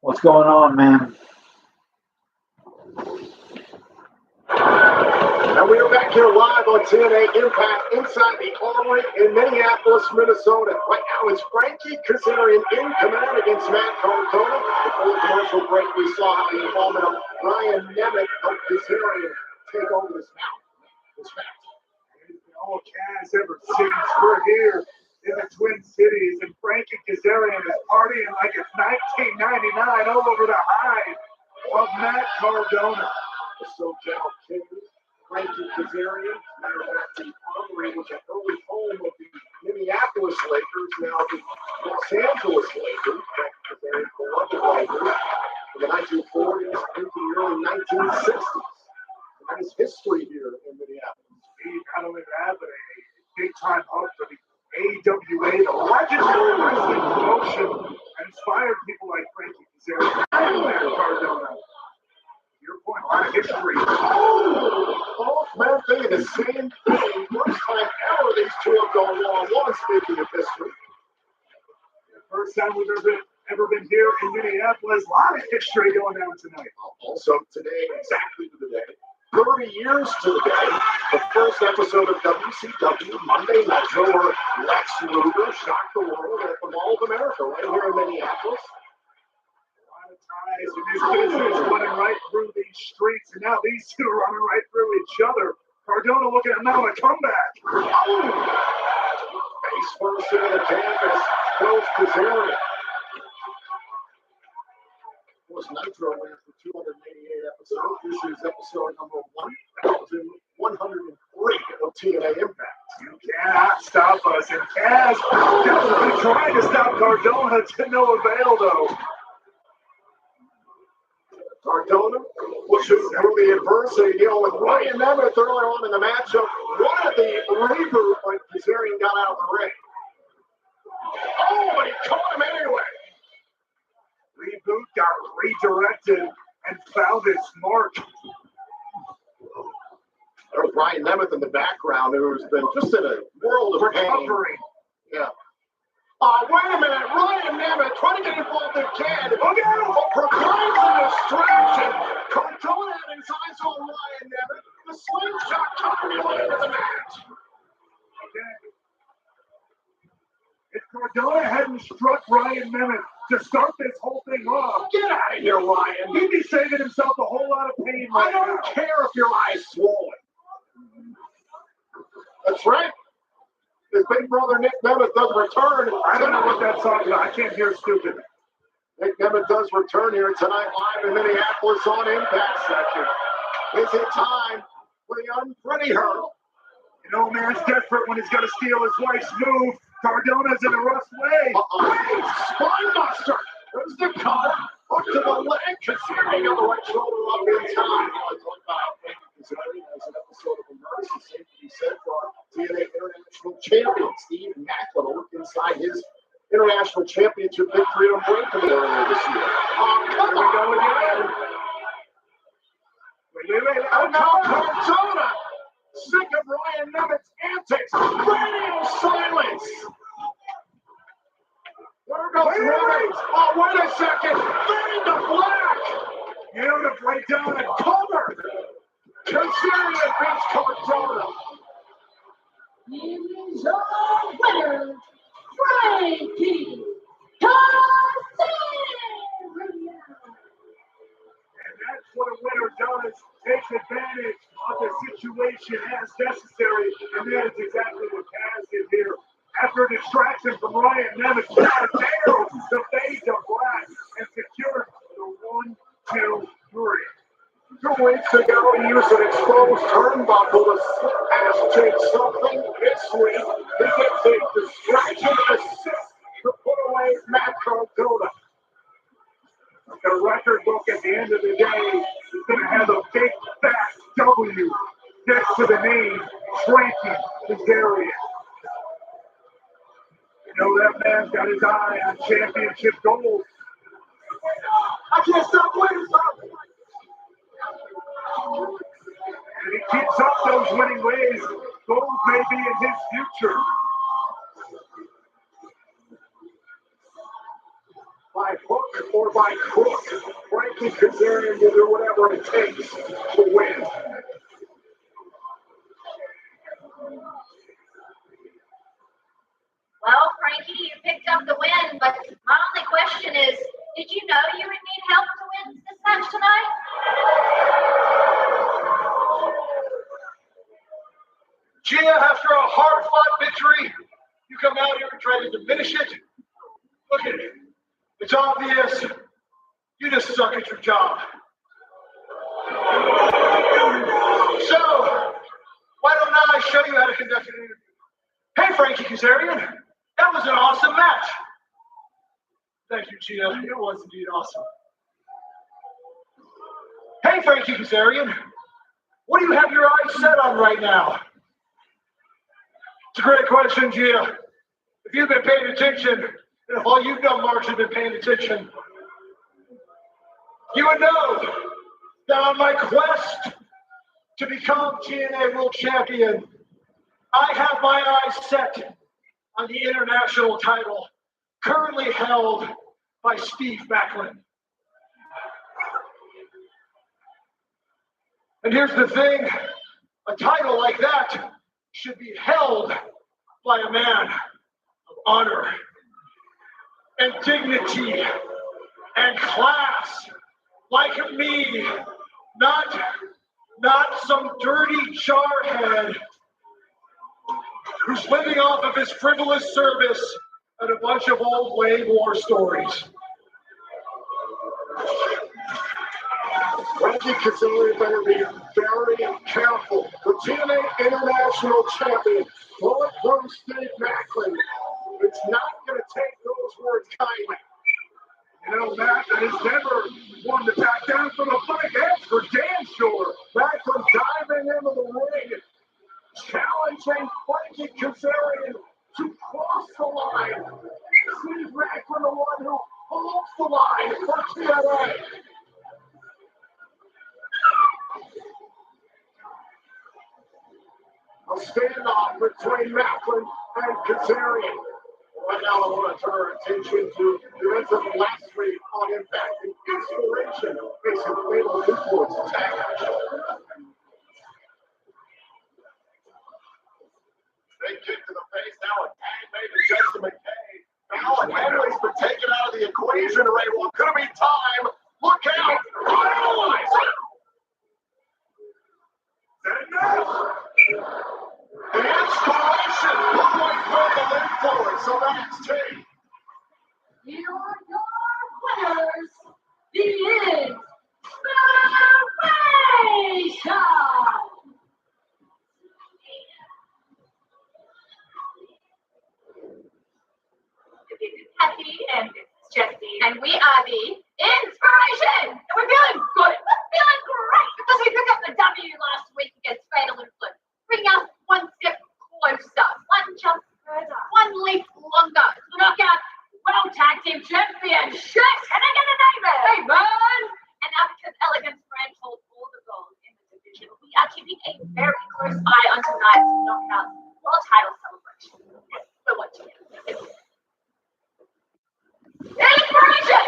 What's going on, man?
And we are back here live on TNA Impact inside the Armory in Minneapolis, Minnesota. Right now it's Frankie Kazarian in command against Matt Cardona. Before the commercial break, we saw how the involvement of Ryan Nemeth helped Kazarian take over this match.
All Kaz ever seen. We're here in the Twin Cities, and Frankie Kazarian is partying like it's 1999 all over the hide of Matt Cardona.
So General Kicker, Frankie Kazarian, matter of fact, the Armory was an early home of the Minneapolis Lakers, now the Los Angeles Lakers. Frankie Kazarian, beloved Lakers, in the 1940s into the early 1960s. That is history here in Minneapolis.
Not only that, but a big-time hub for the AWA, the legendary wrestling promotion, and inspired people like Frankie Kazarian and Matt Cardona. Your point, a lot of history.
Both men thinking the same thing. First time ever these two have gone one-on-one, speaking of history.
First time we've ever been here in Minneapolis. A lot of history going down tonight.
Also today, exactly to the day, 30 years to the day, the first episode of WCW Monday Nitro, where Lex Luger shocked the world at the Mall of America right here in Minneapolis.
In this business, running right through these streets, and now these two are running right through each other. Cardona looking at now a comeback.
Face first into the canvas, goes Kazarian. Of course, Nitro ran for 288 episodes. This is episode number 1103 of TNA Impact.
You cannot stop us, and Kaz desperately trying to stop Cardona to no avail, though.
Cardona pushing through the adversity, dealing with Ryan Nemeth earlier on in the matchup. Wanted the reboot, but Kazarian got out of the ring. Oh, but he caught him anyway.
Reboot got redirected and found its mark.
There's Ryan Nemeth in the background, who's been just in a world of
Recovering.
pain. Yeah. Wait a minute, Ryan Nemeth trying to get involved again. But provides a distraction. Cardona had his eyes on Ryan Nemeth. The slingshot coming into the match.
Okay. If Cardona hadn't struck Ryan Nemeth to start this whole thing off,
Get out of here, Ryan.
he'd be saving himself a whole lot of pain right
I don't
now.
care if your eye's swollen. That's right. His big brother Nick Nemeth does return.
I don't know what that song is. I can't hear stupid.
Nick Nemeth does return here tonight live in Minneapolis on Impact section. Is it time for the unpretty her?
You know, man's desperate when he's got to steal his wife's move. Cardona's in a rough way.
Spine buster. There's the cut. Up to the leg. Kazarian on the right shoulder up in time. Kazarian has an episode of Emergency Safety said for our TNA International Champion Steve Macklin will look inside his International Championship victory at Unbreakable earlier this year. Come on.
Wait.
And now Cardona, sick of Ryan Nemeth's antics, radio silence. There goes Nemeth. Oh, wait a second. Fade to black.
Beautifully done.
Cover. Kazarian beats Cardona.
Here's your winner, Frankie Kazarian.
And that's what a winner does. Takes advantage of the situation as necessary. And that is exactly what Kaz did here. After a distraction from Ryan Nemeth, he got nailed the fade to black and secured the 1, 2, 3.
2 weeks ago, he used an exposed turnbuckle to slip past Jake something. This week, he gets a distraction assist to put away Matt Cardona.
The record book at the end of the day is going to have a big fat W next to the name Frankie Kazarian. You know that man's got his eye on championship gold.
I can't stop waiting for him.
And if he keeps up those winning ways, gold may be in his future.
By hook or by crook, Frankie Kazarian will do whatever it takes to win.
Well, Frankie, you picked up the win, but my only question is, did you know you would need help to win this match tonight?
Gia, after a hard-fought victory, you come out here and try to diminish it? Look at it. It's obvious. You just suck at your job. So, why don't I show you how to conduct an interview? Hey, Frankie Kazarian. That was an awesome match. Thank you, Gia. It was indeed awesome. Hey, Frankie Kazarian. What do you have your eyes set on right now? It's a great question, Gia. If you've been paying attention, and if all you've done, Marks, have been paying attention, you would know that on my quest to become TNA World Champion, I have my eyes set on the international title currently held by Steve Macklin. And here's the thing, a title like that should be held by a man of honor and dignity and class, like me, not some dirty jarhead who's living off of his frivolous service and a bunch of old Wave War stories.
Frankie Kazarian better be very careful. The TNA International Champion, Bulletproof Steve Macklin, it's not going to take those words kindly. You know, Macklin has never wanted to back down from a fight. That's for damn sure. Macklin diving into the ring, challenging Frankie Kazarian to cross the line. Steve Macklin, the one who holds the line for TNA. A standoff between Macklin and Kazarian. Right now, I want to turn our attention to the events of last week on Impact. The inspiration makes a fatal influence tag match. Big kick to the face. Now a tag made to Justin McKay. Now a Henley's been taken out of the equation. Ray, well, could it be time? Look out! Finalize! Is that enough? The inspiration looked like verbal influence, so that's two.
Here are your winners, the Inspiration!
Happy and Jesse, and we are the Inspiration! And we're feeling good, we're feeling great, because we picked up the W last week against Fatal Influence, bringing us one step closer, one jump further, one leap longer to the Knockout World Tag Team Championship! Can I get a name it? Hey, man! And now because Elegance Brand holds all the gold in the division, we are keeping a very close eye on tonight's Knockout World Title celebration. Yes, we're watching it. Inspiration!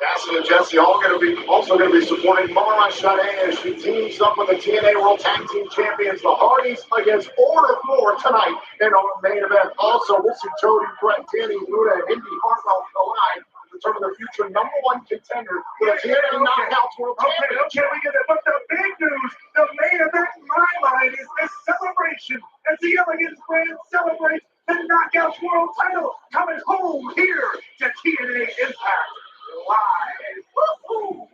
Cassie and Jesse also going to be supporting Mara Shade as she teams up with the TNA World Tag Team Champions, the Hardys, against Order 4 tonight in our main event. Also, we'll see Jody, Brett, Danny, Luna, and Indy Hartwell collide to determine the future #1 contender for the TNA Knockouts World Championship.
Okay, we get it. But the big news, the main event in my mind is this celebration as the Elegance Brand celebrates the Knockouts World Title coming home here to TNA Impact Live. Woo-hoo.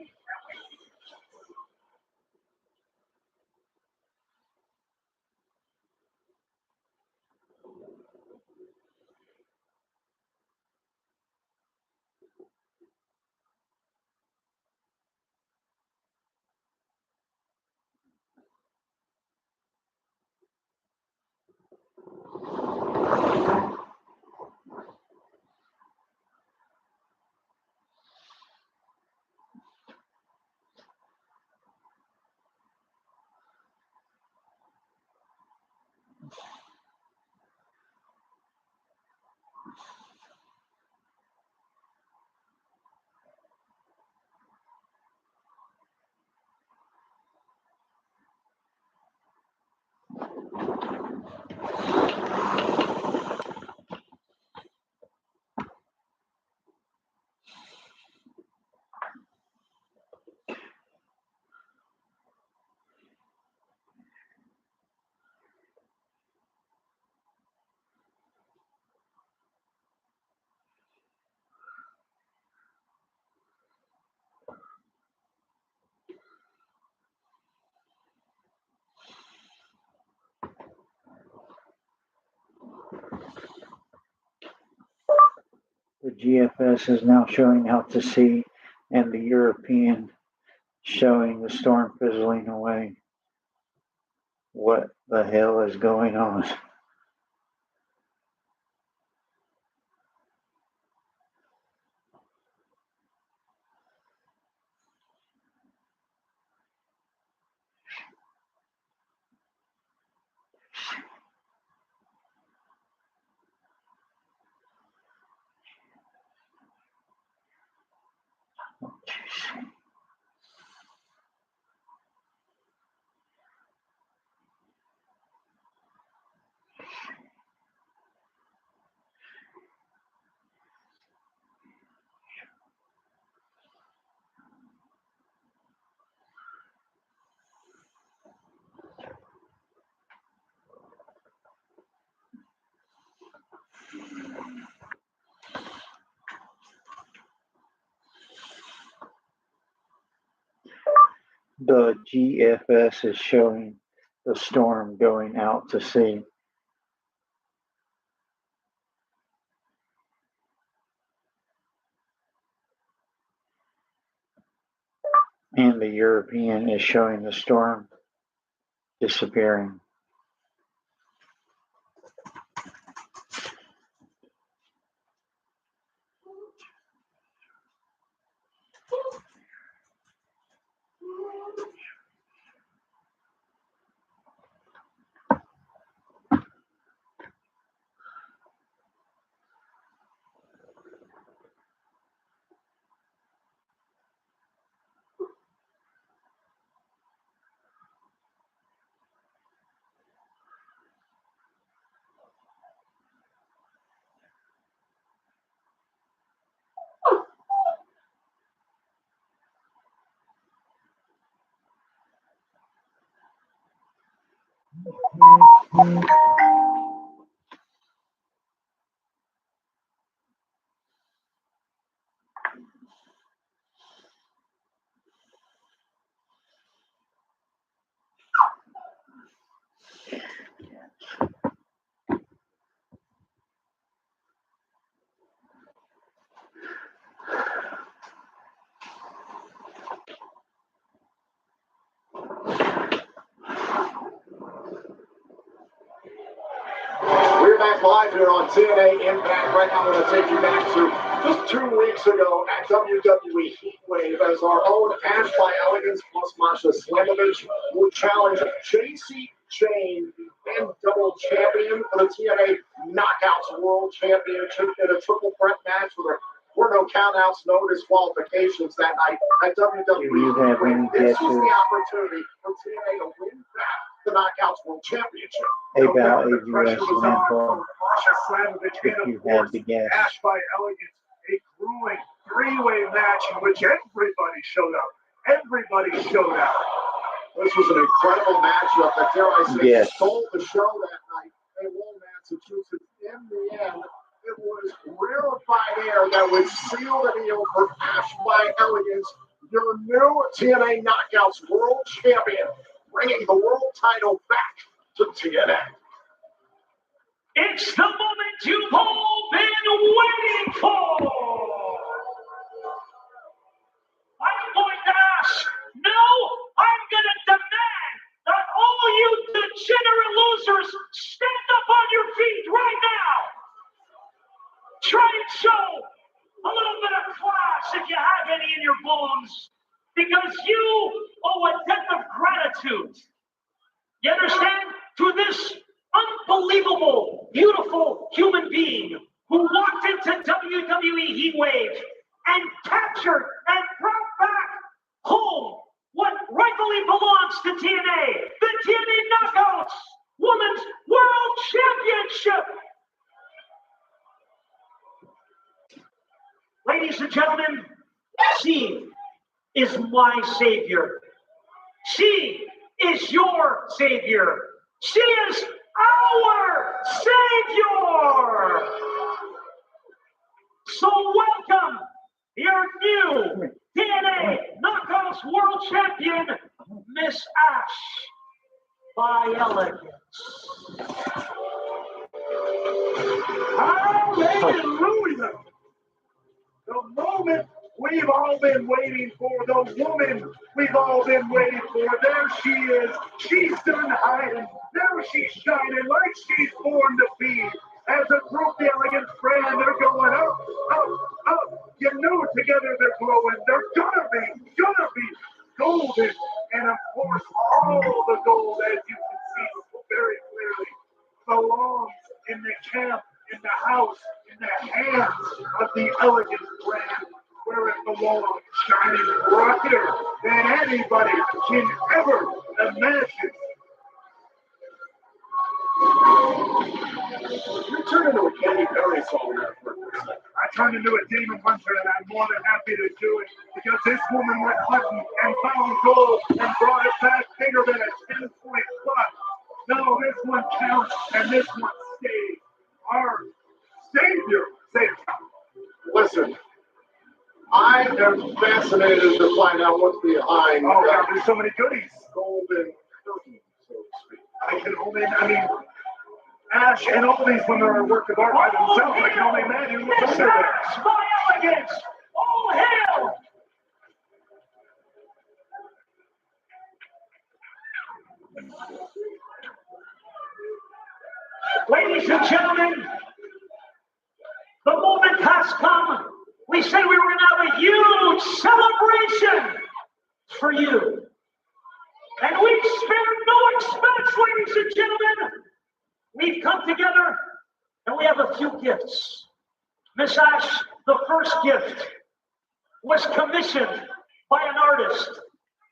GFS is now showing out to sea, and the European showing the storm fizzling away. What the hell is going on? The GFS is showing the storm going out to sea. And the European is showing the storm disappearing.
We're back live here on TNA Impact. Right now, I'm going to take you back to just 2 weeks ago at WWE Heatwave as our own Ash by Elegance plus Masha Slamovich will challenge JC Chain and double champion for the TNA Knockouts World Championship in a triple threat match where there were no countouts, no disqualifications that night at WWE Heatwave. This was the opportunity for TNA to win back the Knockouts World Championship.
About a U.S. landfall, if you had to guess.
Ash by Elegance, a grueling three-way match in which everybody showed up. Everybody showed out.
This was an incredible matchup that, dare I say,
Yes.
stole the show that night in Lowell, Massachusetts. In the end, it was rarefied air that would seal the deal for Ash by Elegance, your new TNA Knockouts World Champion, bringing the world title back to TNA.
It's the moment you've all been waiting for. I'm going to ask, no, I'm going to demand that all you degenerate losers stand up on your feet right now. Try and show a little bit of class if you have any in your bones, because you owe a debt of gratitude. You understand? To this unbelievable, beautiful human being who walked into WWE Heatwave and captured and brought back home what rightfully belongs to TNA, the TNA Knockouts Women's World Championship. Ladies and gentlemen, she is my savior. She is your savior. She is our savior. So welcome your new TNA Knockouts World Champion, Miss Ash by Elegance. Hallelujah. we've all been waiting for, the woman we've all been waiting for. There she is. She's done hiding. Now she's shining like she's born to be. As a group, the Elegant Brand, they're going up, up, up. You know together they're glowing. They're gonna be golden. And of course, all the gold, as you can see very clearly, belongs in the camp, in the house, in the hands of the Elegant Brand, where it belongs, shining brighter than anybody can ever imagine.
You turned into a Katy Perry song there for a second.
I turned into a demon hunter, and I'm more than happy to do it because this woman went hunting and found gold and brought it back bigger than a 10-point buck. No, this one counts, and this one stays. Our savior,
Listen, I am fascinated to find out what's behind
oh God, there's so many goodies.
golden curtain, so to speak.
I mean, Ash and all these women are a work of art by themselves. I can only imagine what's under there.
My elegance! All hail! Ladies and gentlemen, the moment has come. We said we were going to have a huge celebration for you. And we've spared no expense, ladies and gentlemen. We've come together and we have a few gifts. Miss Ash, the first gift was commissioned by an artist.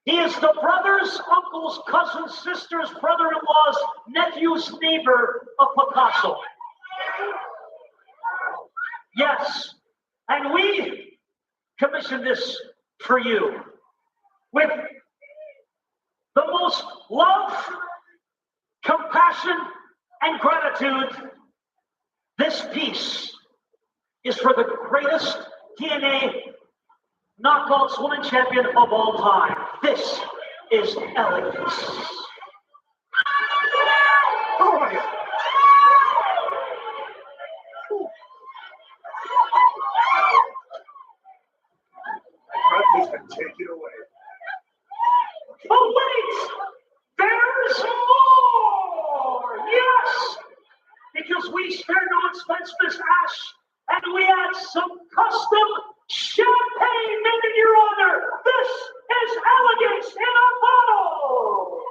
He is the brother's, uncle's, cousin's, sister's, brother-in-law's, nephew's neighbor of Picasso. Yes, and we commissioned this for you with the most love, compassion, and gratitude. This piece is for the greatest TNA knockouts woman champion of all time. This is Elegance.
Oh my God. Bradley's been taken away.
But wait! There's more! Yes! Because we spared no expense, Miss Ash, and we had some custom champagne made in your honor. This is Elegance in a bottle!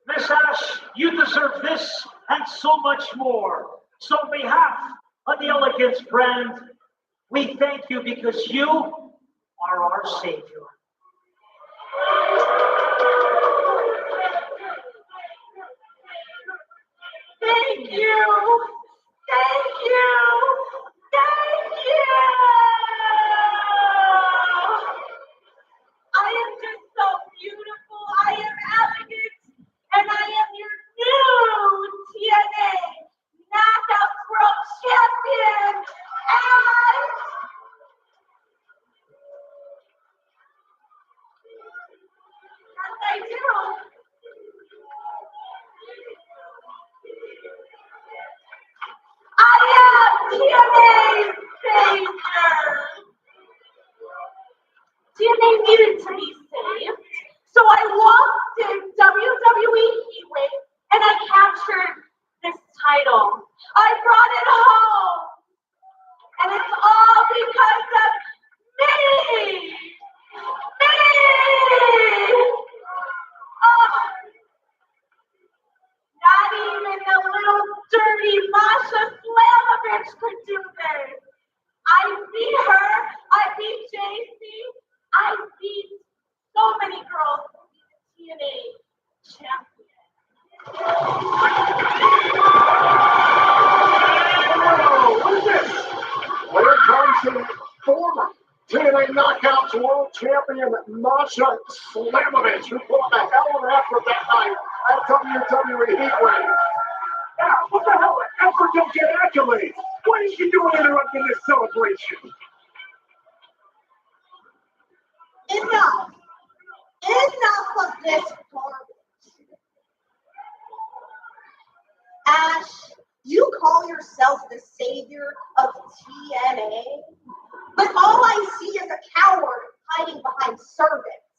Miss Ash, you deserve this and so much more. So on behalf of the Elegance brand, we thank you because you are our savior.
Thank you. Thank you. Thank you. I am just so beautiful. I am elegant. And I am your new TNA Knockouts World Champion. And as I do, I am TNA's savior. TNA needed to be saved, so I walked in WWE Heatwave and I captured this title. I brought it home, and it's all because of me. Me. Oh. Not even the little dirty Masha Slamovich could do this. I beat her. I beat JC. I beat so many girls. TNA champion.
Whoa, what is this? Well, here comes the former TNA Knockouts World Champion Masha Slamovich, who put on a hell of an effort that night at WWE Heatwave.
Now, what the hell? Effort don't get accolades. What are you doing interrupting this celebration?
Enough. Enough of this garbage. Ash, you call yourself the savior of TNA, but all I see is a coward hiding behind servants.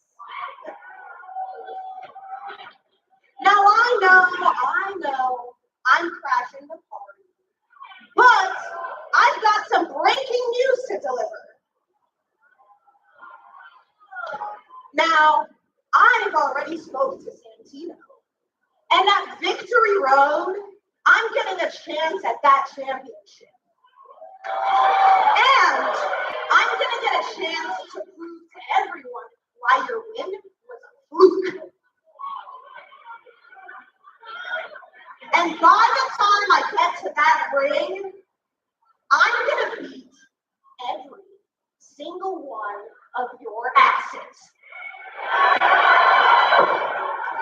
Now I know, I'm crashing the party, but I've got some breaking news to deliver. Now, I've already spoke to Santino, and at Victory Road, I'm getting a chance at that championship. And I'm gonna get a chance to prove to everyone why your win was a fluke. And by the time I get to that ring, I'm gonna beat every single one of your asses.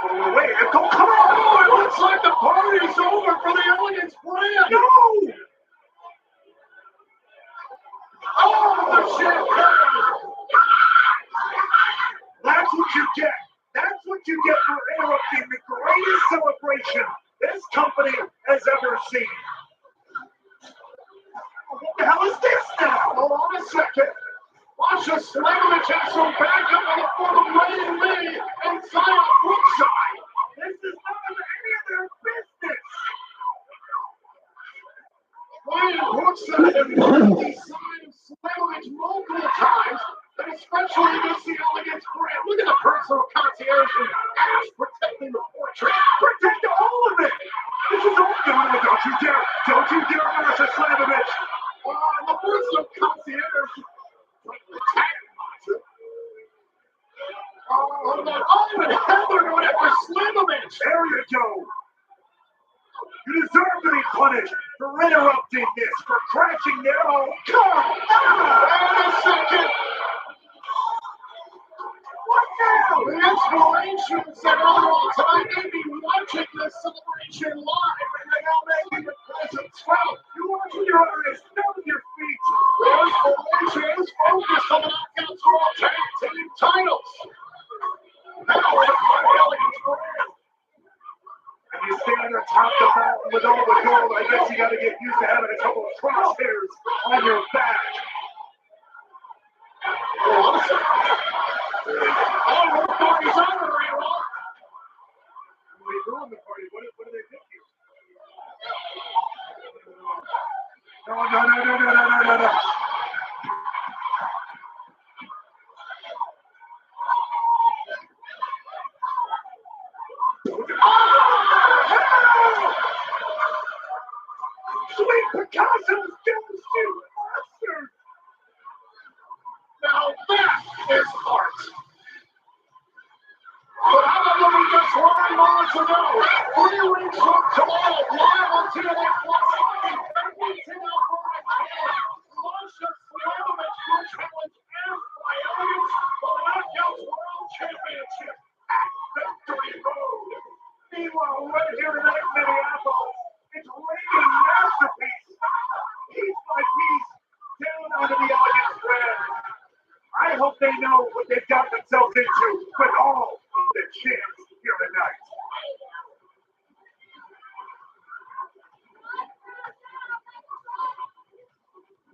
Oh, wait, come on! It looks like the party's over for the Elegance brand! No! Oh, the champagne! That's what you get! That's what you get for interrupting the greatest celebration this company has ever seen! What the hell is this now? Hold on a second! Masha Slamovich has some backup on the form of Ray Lee and Zion Brookside. This is none of any of their business. Ryan Brookside has marked the sign of Slamovich multiple times, but especially against the Elegance brand. Look at the personal concierge and Ash protecting the portrait. Protect all of it. This is all. No, don't you dare. Don't you dare, Masha Slamovich. The personal concierge. Oh, and Heather going after Slamovich. There you go. You deserve to be punished for interrupting this, for crashing their own car. Wait a second. What now? The exploration said earlier tonight they'd be watching this celebration live, and they now making the presence felt. You watch with your eyes, not with your feet. The exploration is focused on the knockouts for all tag team titles. Now we're the Elegance brand. And you stand atop the mountain with all the gold, I guess you gotta get used to having a couple of crosshairs on your back. Oh, I'm sorry. Oh, the party's over, Ray-Roll. We ruined the party. What do they think you? No. Sweet Picasso's downstairs monster! Now that is art! But how about what we just learned moments ago? 3 weeks from tomorrow, live on TNA Plus, everything out for my channel. Masha Slamovich will challenge by Elegance for the Knockouts World Championship at Victory Road. Meanwhile, right here in Minneapolis, it's raining masterpiece, piece by piece, down onto the Elegance brand. I hope they know what they've got themselves into with all of the champs here tonight.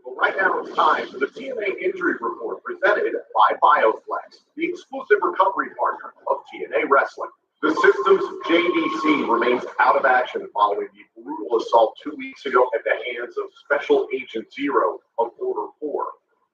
Well, right now it's time for the TNA Injury Report presented by BioFlex, the exclusive recovery partner of TNA Wrestling. The system's JDC remains out of action following the brutal assault 2 weeks ago at the hands of Special Agent Zero of Order 4.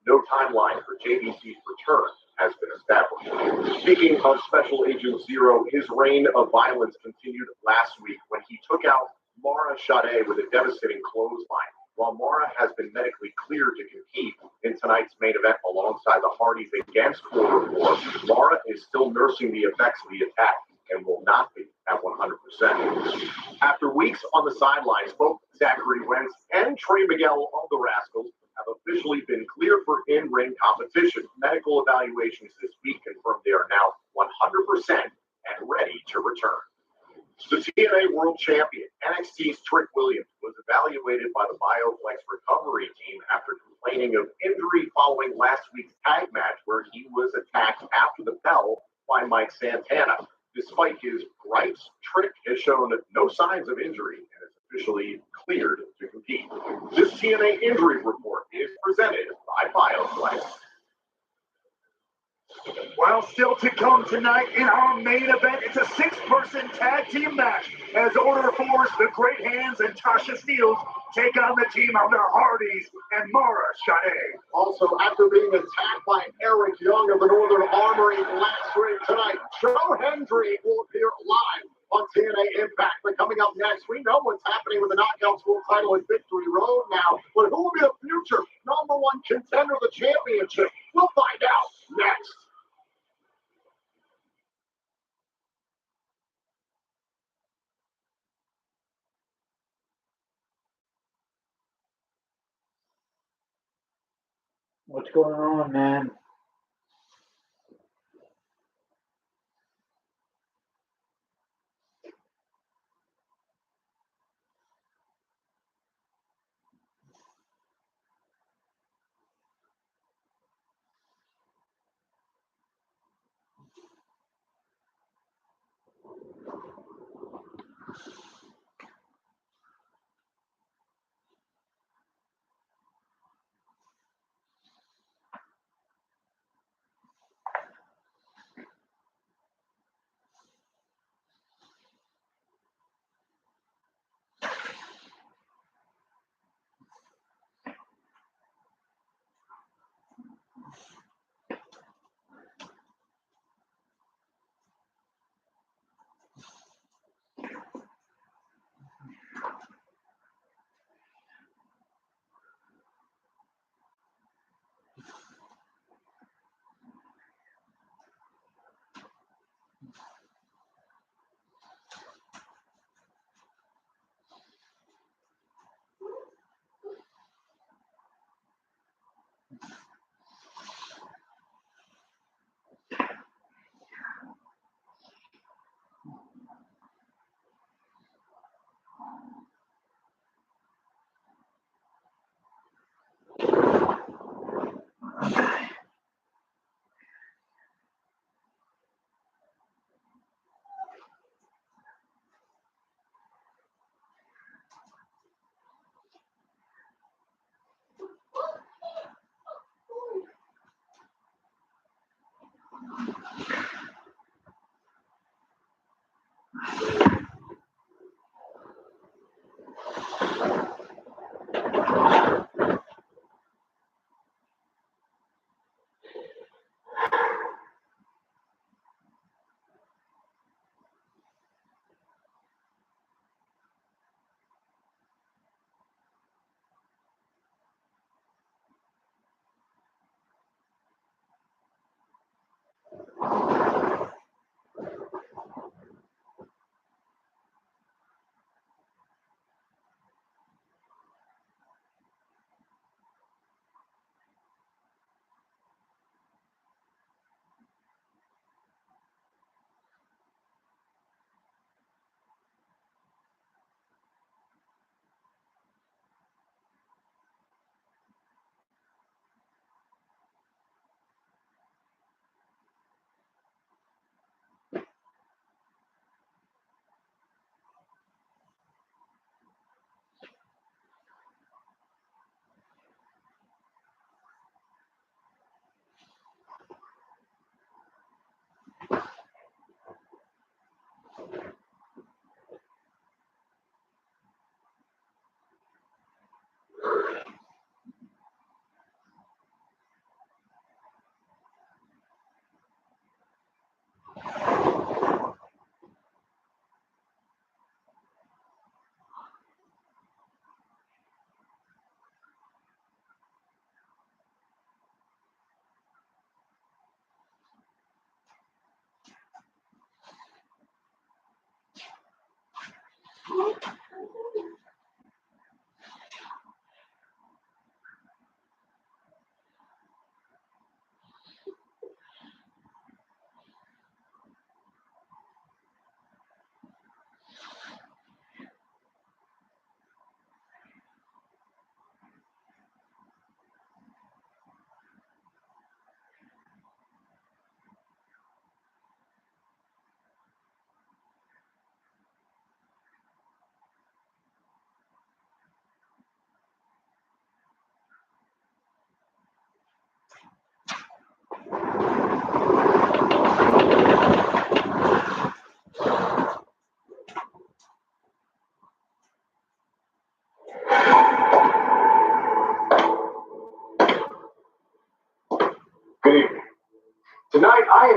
No timeline for JDC's return has been established. Speaking of Special Agent Zero, his reign of violence continued last week when he took out Mara Shade with a devastating clothesline. While Mara has been medically cleared to compete in tonight's main event alongside the Hardys against Order 4, Mara is still nursing the effects of the attack and will not be at 100%. After weeks on the sidelines, both Zachary Wentz and Trey Miguel of the Rascals have officially been cleared for in-ring competition. Medical evaluations this week confirmed they are now 100% and ready to return. The TNA World Champion, NXT's Trick Williams, was evaluated by the BioFlex recovery team after complaining of injury following last week's tag match where he was attacked after the bell by Mike Santana. Despite his gripes, Trick has shown no signs of injury and is officially cleared to compete. This TNA injury report is presented by BioFlex.
Well, still to come tonight in our main event, it's a six-person tag team match as Order Force, the Great Hands, and Tasha Steelz take on the team of the Hardys and Mara Shade.
Also, after being attacked by Eric Young of the Northern Armory last week tonight, Joe Hendry will appear live on TNA Impact. But coming up next, we know what's happening with the Knockout School title at Victory Road now. But who will be the future #1 contender of the championship? We'll find out next.
What's going on, man?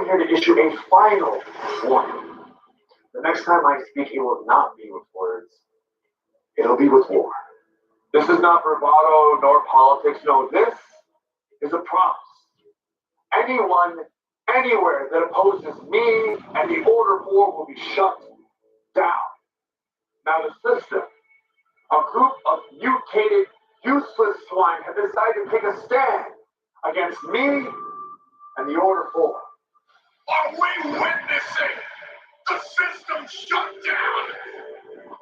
here to issue a final warning. The next time I speak, it will not be with words. It'll be with war. This is not bravado nor politics. No, this is a promise. Anyone, anywhere that opposes me and the order 4 will be shut down. Now the system, a group of mutated, useless swine have decided to take a stand against me and the order 4.
Are we witnessing the system shut down?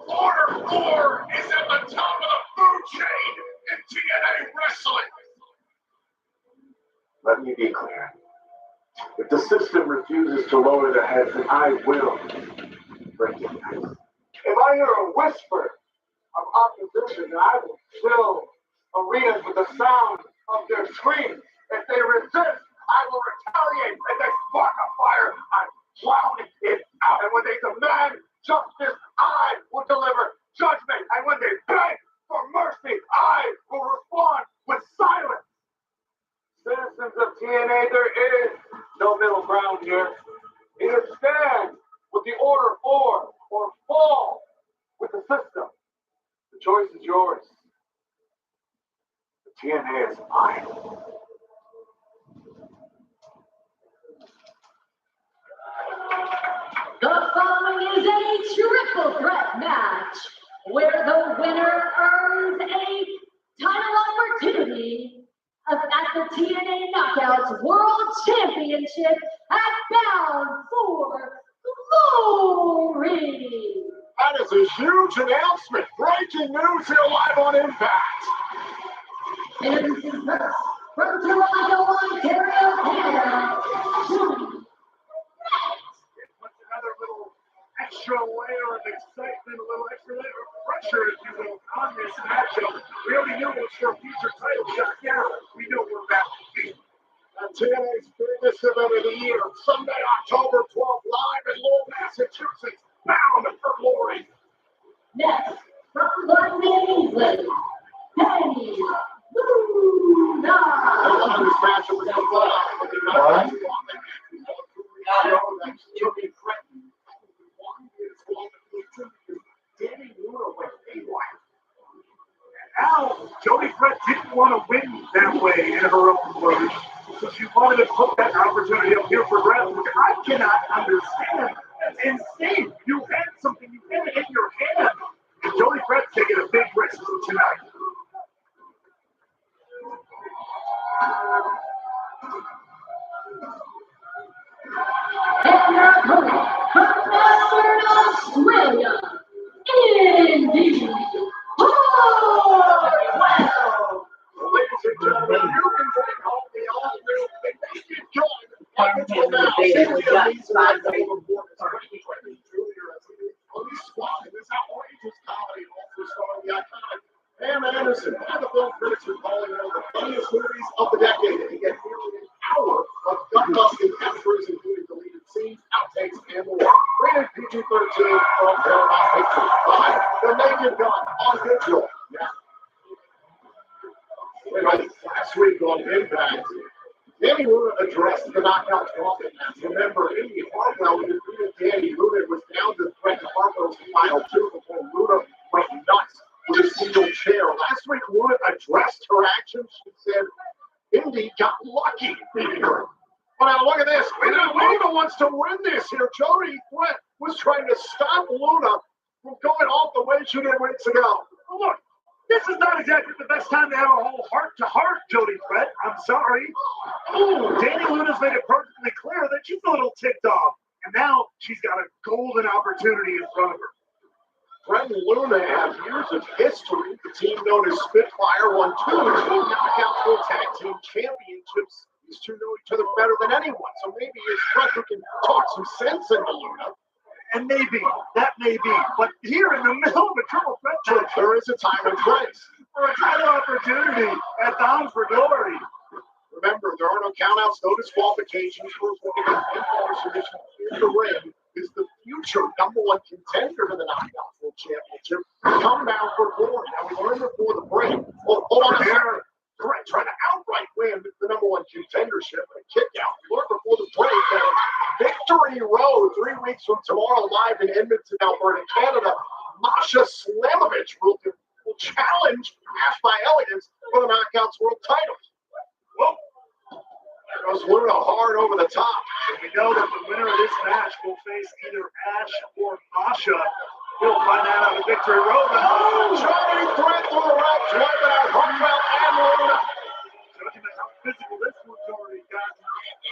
Order 4 is at the top of the food chain in TNA wrestling.
Let me be clear. If the system refuses to lower their heads, then I will break it. If I hear a whisper of opposition, then I will fill arenas with the sound of their screams. If they resist, I will retaliate. If they spark a fire, I drown it out. And when they demand justice, I will deliver judgment. And when they beg for mercy, I will respond with silence. Citizens of TNA, there is no middle ground here. Either stand with the order 4 or fall with the system. The choice is yours. The TNA is mine.
The following is a triple threat match where the winner earns a title opportunity at the TNA Knockouts World Championship at Bound for Glory.
That is a huge announcement. Breaking news here live on Impact.
Introducing first, from Toronto, Ontario, Canada,
What's another little extra layer of excitement, a little extra layer of pressure, if you will, on this matchup. We already knew it was for a future title shot. Now we know we're about to be.
TNA's biggest event of the year, Sunday, October 12th, live in Lowell, Massachusetts, Bound for Glory.
next, from London, England, Penny Luna.
This matchup was fun. Danny Luna went haywire.
Now, Jody Brett didn't want to win that way, in her own words. So she wanted to put that opportunity up here for grabs, which I cannot understand. That's insane. You had something, you had it in your hand. And Jody Brett's taking a big risk tonight.
And their opponent from Melbourne, Australia, Indy Hartwell.
Ladies and gentlemen, you can take home the all-new Naked Gun. Police Squad in this outrageous comedy also starring the iconic Pam Anderson. And the film critics are calling one of the funniest movies of the decade. And get nearly an hour of gut-busting extras, including deleted scenes, outtakes, and more. Rated PG-13 from Paramount Pictures. Live, The Naked Gun on digital. Yeah. Last week on Impact, Danny Luna addressed the knockout topic. Remember, Indy Hartwell defeated Danny Luna and was down to threat to Hartwell's final 2 before Luna went nuts with a steel chair. Last week, Luna addressed her actions. She said, Indy got lucky beating her. But now look at this. Luna wants to win this here. Jody Brett was trying to stop Luna from going off the way she did weeks ago.
Look, this is not exactly the best time to have a whole heart-to-heart, Jody Brett. I'm sorry. Ooh, Danny Luna's made it perfectly clear that she's a little ticked off. And now she's got a golden opportunity in front of her.
Brett and Luna have years of history. The team known as Spitfire won 2 Knockout World Tag Team Championships. These two know each other better than anyone. So maybe it's Brett who can talk some sense into Luna.
And maybe, that may be. But here in the middle of a triple threat match,
there is a time and place
for a title opportunity at Bound for Glory.
Remember, there are no countouts, no disqualifications for submission in the ring. Is the future #1 contender to the Knockout World Championship. Come down for glory. Now, we learned before the break. Well, hold on a second. Threat trying to outright win the number one contendership and a kick out. We learned before the break that Victory Road 3 weeks from tomorrow live in Edmonton, Alberta, Canada. Masha Slamovich will challenge Ash by Elegance for the Knockouts World title. Whoa. There goes Luna hard over the top.
And we know that the winner of this match will face either Ash or Masha. We'll find that out at Victory Road.
Johnny Threat through the ropes, wiping out Hartwell and Luna.
Judging by how physical this one's already gotten,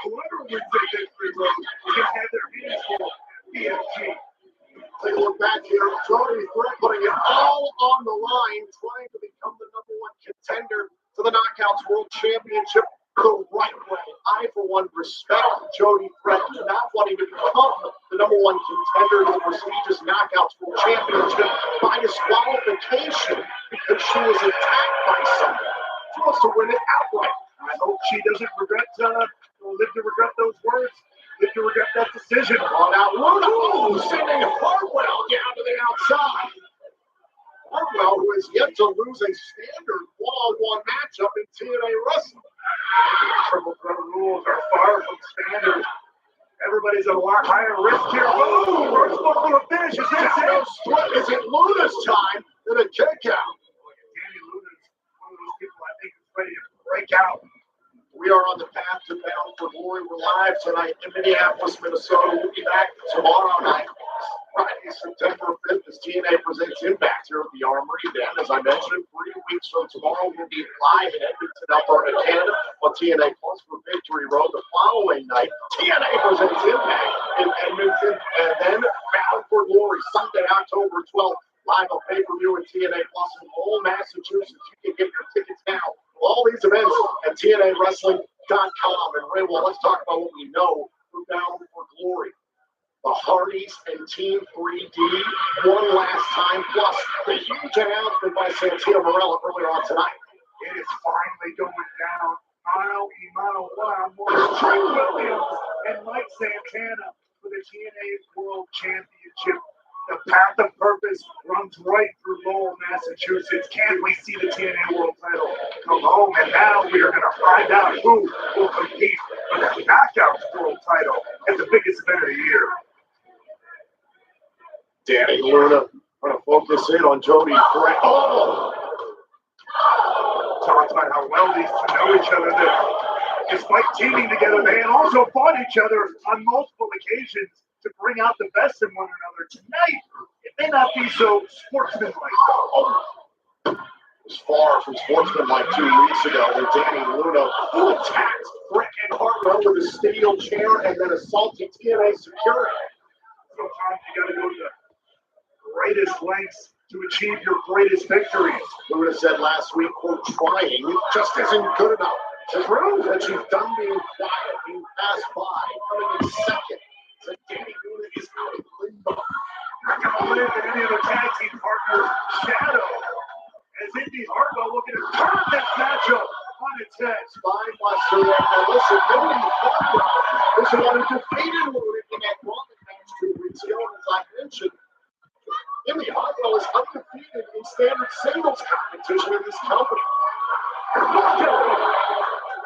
whoever wins at Victory Road can have their hands full at BFG.
Take a look back here. Jody Threat putting it all on the line, trying to become the number one contender to the Knockouts World Championship the right way. I, for one, respect Jody Threat not wanting to become the number one contender to the prestigious Knockouts World Championship by disqualification because she was attacked by someone. She wants to win it outright.
I hope she doesn't live to regret those words. Live to regret that decision.
On out, Luna, sending Hartwell down to the outside. Hartwell, who has yet to lose a standard one-on-one matchup in TNA wrestling.
Triple threat rules are far from standard. Everybody's at a lot higher risk here. Oh, first one for a finish. Is it?
Is it Luna's time for the kick out?
Danny Luna's one of those people I think is ready to break out.
We are on the path to Bound for Glory. We're live tonight in Minneapolis, Minnesota. We'll be back tomorrow night, Friday, September 5th, as TNA presents Impact here at the Armory. Then, as I mentioned, 3 weeks from tomorrow, we'll be live in Edmonton, Alberta, Canada, on TNA Plus for Victory Road. The following night, TNA presents Impact in Edmonton, and then Bound for Glory, Sunday, October 12th, live on pay-per-view at TNA Plus in Lowell, Massachusetts. You can get your tickets now. All these events at TNAWrestling.com. And Ray, well, let's talk about what we know for Bound for Glory. The Hardys and Team 3D one last time, plus the huge announcement by Santino Marella earlier on tonight.
It is finally going down. Mano y mano one-on-one. Trey Williams and Mike Santana for the TNA World Championship. The path of purpose runs right through Lowell, Massachusetts. Can't we see the TNA World title come home? And now we are going to find out who will compete for the Knockouts World title at the biggest event of the year.
Danny Luna going to focus in on Jody Threat. Oh!
Talks about how well these two know each other. That despite teaming together, they also fought each other on multiple occasions to bring out the best in one another. Tonight, it may not be so sportsmanlike.
It was far from sportsmanlike 2 weeks ago when Danny Luna attacked Threat and Hartwell with a steel chair and then assaulted TNA security.
Sometimes you got to go to the greatest lengths to achieve your greatest victories.
Luna said last week, quote, trying just isn't good enough. To prove that she's done being quiet, being passed by, coming in second. That Danny Luna is out of limbo.
Not going to live in any other tag team partner's shadow. As Indy Hartwell looking to turn this matchup on its head.
Spine buster there. Now listen, Indy Hartwell is the one who defeated Luna in that Roman match 2 weeks ago. And as I mentioned, Indy Hartwell is undefeated in standard singles competition in this company.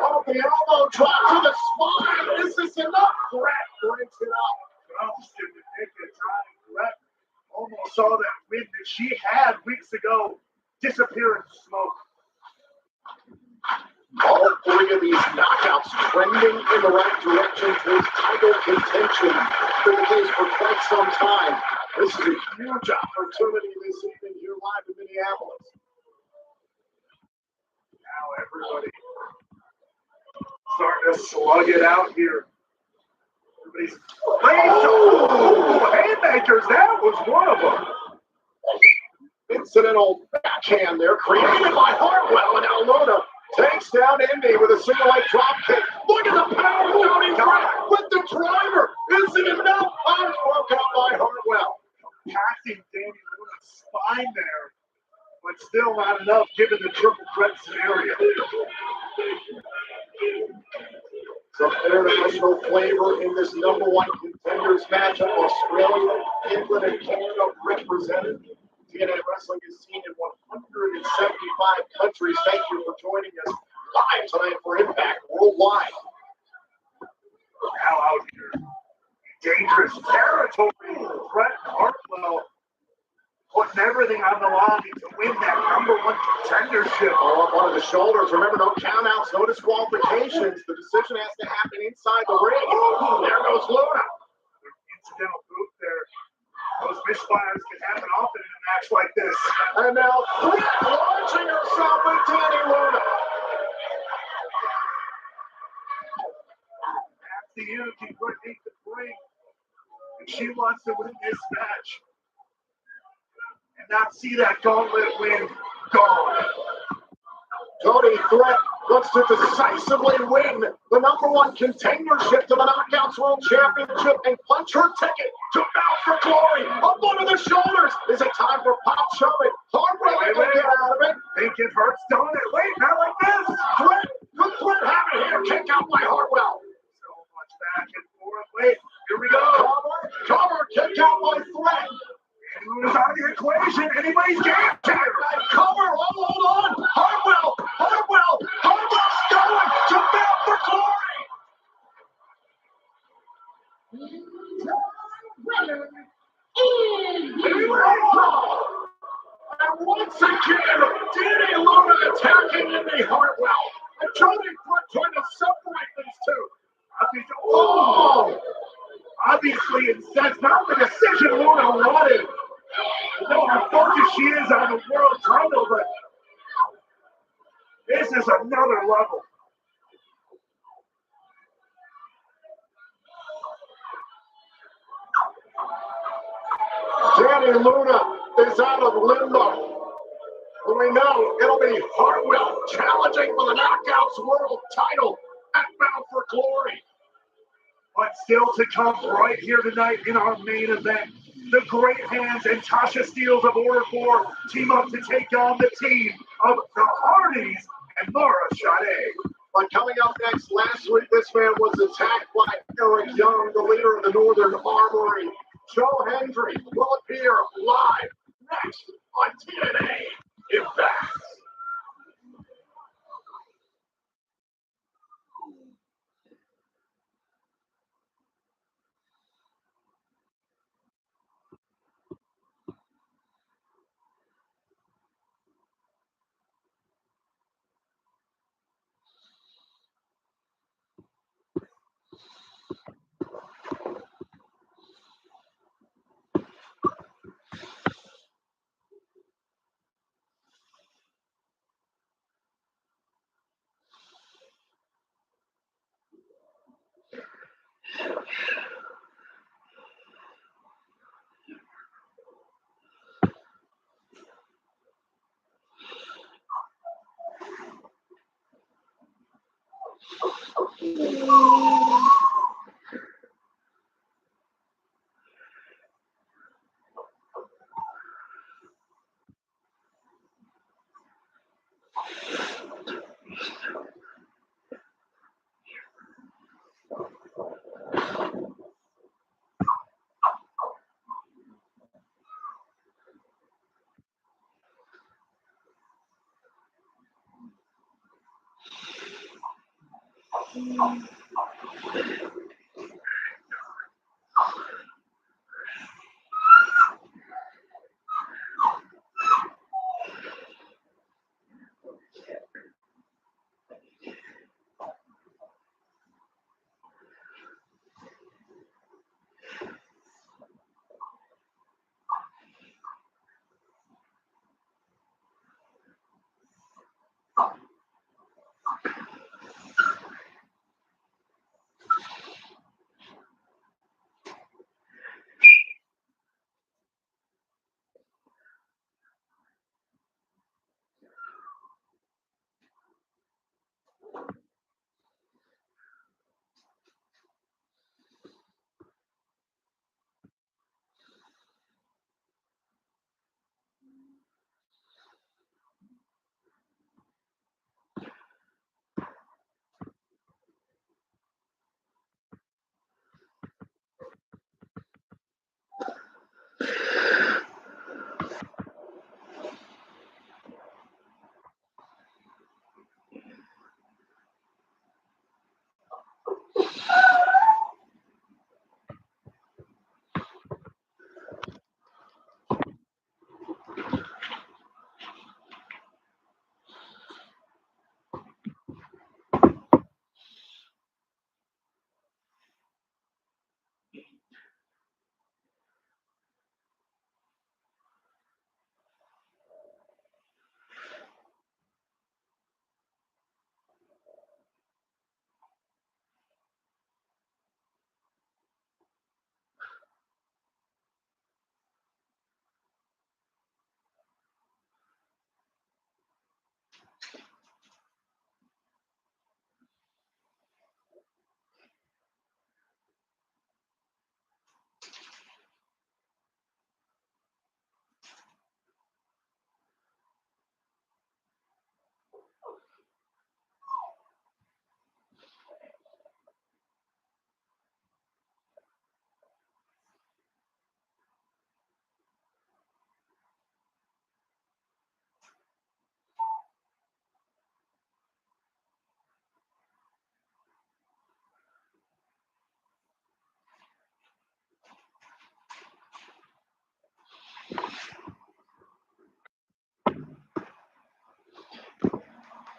Oh, the elbow drop to the spine. Is this enough? Threat breaks it up.
Drops in the nick of time. Threat almost saw that win that she had weeks ago disappear in smoke.
All 3 of these knockouts trending in the right direction towards title contention. Been the case for quite some time. This is a huge opportunity this evening here live in Minneapolis.
Now everybody starting to slug it out here. Everybody's haymakers. That was one of them.
Incidental backhand there, created by Hartwell, and now Luna takes down Indy with a single leg drop kick. Look at the power of Jody Threat with the driver. Is it enough? Punch broke out by Hartwell.
Passing Danny Luna's spine there, but still not enough given the triple threat scenario.
Some international flavor in this number 1 contenders matchup. Australia, England, and Canada represented. TNA Wrestling is seen in 175 countries. Thank you for joining us 5 tonight for Impact Worldwide.
Now out here, dangerous territory. Brett Hartwell putting everything on the line to win that #1 contendership.
All up onto the shoulders. Remember, no countouts, no disqualifications. The decision has to happen inside the ring. There goes Luna.
Incidental move there. Those misfires can happen often in a match like this.
And now Threat launching herself with Danny Luna.
That's the energy Brittany can bring. And she wants to win this match. And not see that gauntlet win gone.
Cody Threat looks to decisively win the #1 contendership to the Knockouts World Championship and punch her ticket to Bound for Glory. Up under the shoulders. Is it time for pop shoving? Hartwell able to get out of it.
Think it hurts, don't it? Wait, not like this.
Threat, good Threat have it here. Kick out by Hartwell.
So much back and forth. Wait, here we go.
Cover, kick out by Threat.
And Luna's out of the equation. Anybody's game here.
Cover, hold on. Hartwell's going to Bound for Glory.
Winner
And once again, Danny Luna attacking Indy Hartwell. And Cody Threat trying to separate these two.
Obviously, that's not the decision Luna wanted. I know how focused she is on the world title, but this is another level.
Danny Luna is out of limbo. And we know it'll be Hartwell challenging for the Knockouts World title at Bound for Glory.
But still to come right here tonight in our main event, the Great Hands and Tasha Steelz of Order 4 team up to take on the team of the Hardys and Laura Sade.
But coming up next, last week this man was attacked by Eric Young, the leader of the Northern Armory. Joe Hendry will appear live next on TNA Impact.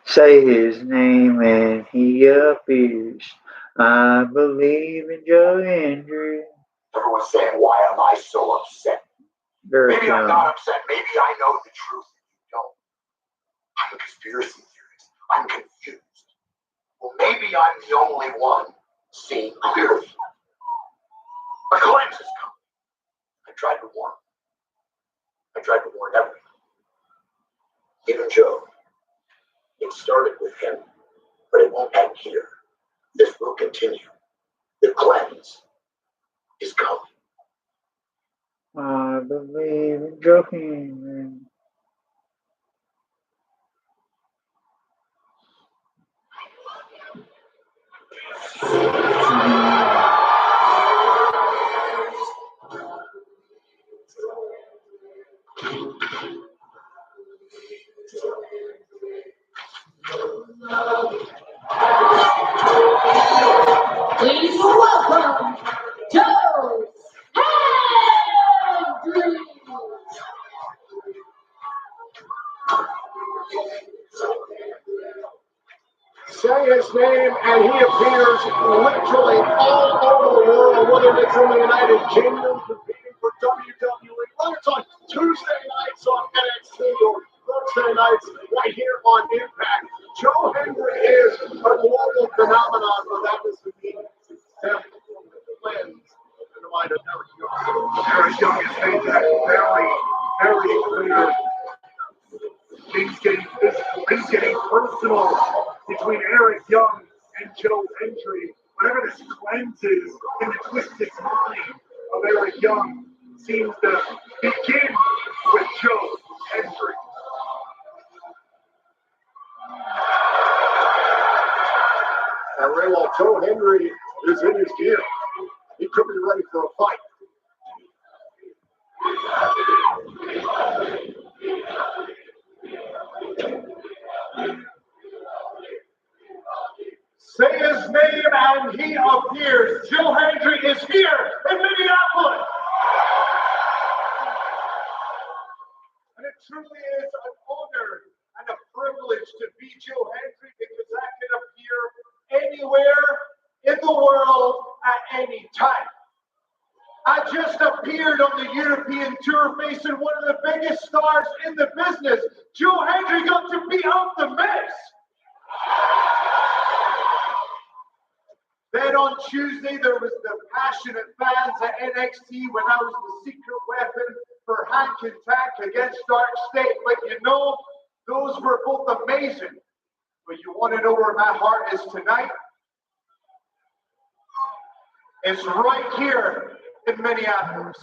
Say his name and he appears. I believe in Joe Hendry.
Everyone's saying, why am I so upset?
Very
Maybe I'm
young.
not upset. Maybe I know the truth and you don't. I'm a conspiracy theorist. I'm confused. Well, maybe I'm the only one seeing clearly. A cleanse is coming. I tried to warn. I tried to warn everyone. Even Joe. It started with him, but it won't end here. This will continue. The cleanse is coming.
I believe in Joe Hendry.
Please welcome Joe Hendry.
Say his name and he appears literally all over the world, whether it's in the United Kingdom competing for WWE, whether it's on Tuesday nights on NXT or Thursday nights right here on Impact. Joe Hendry is a global phenomenon, but that was the meaning. Lens in the mind of Eric Young. Eric Young has made that very clear. Things getting physical, things getting personal between Eric Young and Joe Hendry. Whatever this cleanse is in the twisted mind of Eric Young seems to begin with Joe Hendry. And Ray, while Joe Hendry is in his gear, he could be ready for a fight. Say his name and he appears. Joe Hendry is here in Minneapolis. And it truly is an honor and a privilege to be Joe Hendry because I can appear anywhere in the world at any time. I just appeared on the European tour facing one of the biggest stars in the business. Joe Hendry got to be out the mess. Then on Tuesday, there was the passionate fans at NXT when I was the secret weapon for Hank and Tack against Dark State. But you know, those were both amazing. But you want to know where my heart is tonight? It's right here in Minneapolis.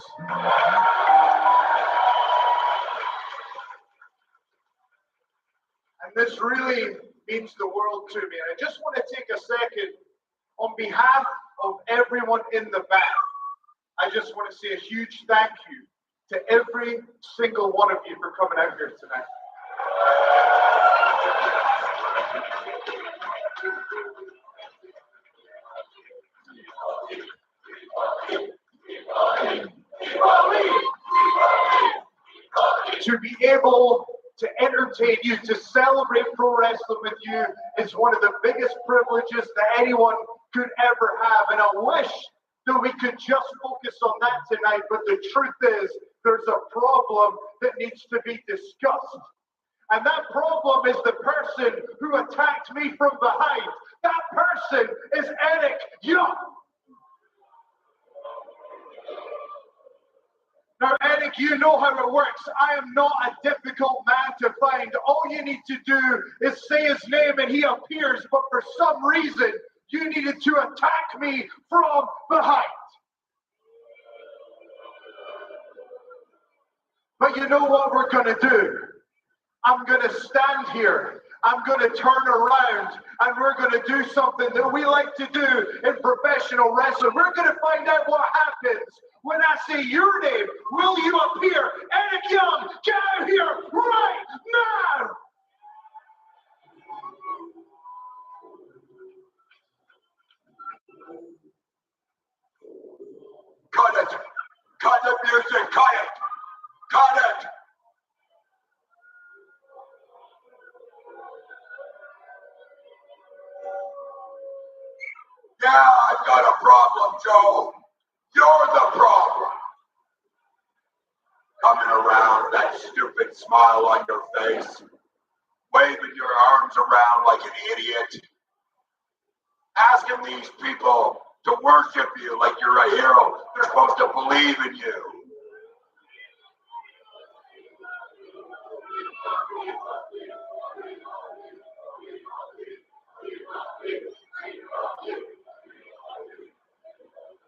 And this really means the world to me. And I just want to take a second on behalf of everyone in the back. I just want to say a huge thank you to every single one of you for coming out here tonight. To be able to entertain you, to celebrate pro wrestling with you is one of the biggest privileges that anyone could ever have. And I wish that we could just focus on that tonight. But the truth is, there's a problem that needs to be discussed. And that problem is the person who attacked me from behind. That person is Eric Young. Now, Eric, you know how it works. I am not a difficult man to find. All you need to do is say his name and he appears. But for some reason, you needed to attack me from behind. But you know what we're going to do? I'm going to stand here. I'm going to turn around and we're going to do something that we like to do in professional wrestling. We're going to find out what happens when I say your name. Will you appear? Eric Young, get out here right now! Cut it! Cut the music! Cut it! Cut it!
Joe, you're the problem. Coming around with that stupid smile on your face, waving your arms around like an idiot, asking these people to worship you like you're a hero. They're supposed to believe in you.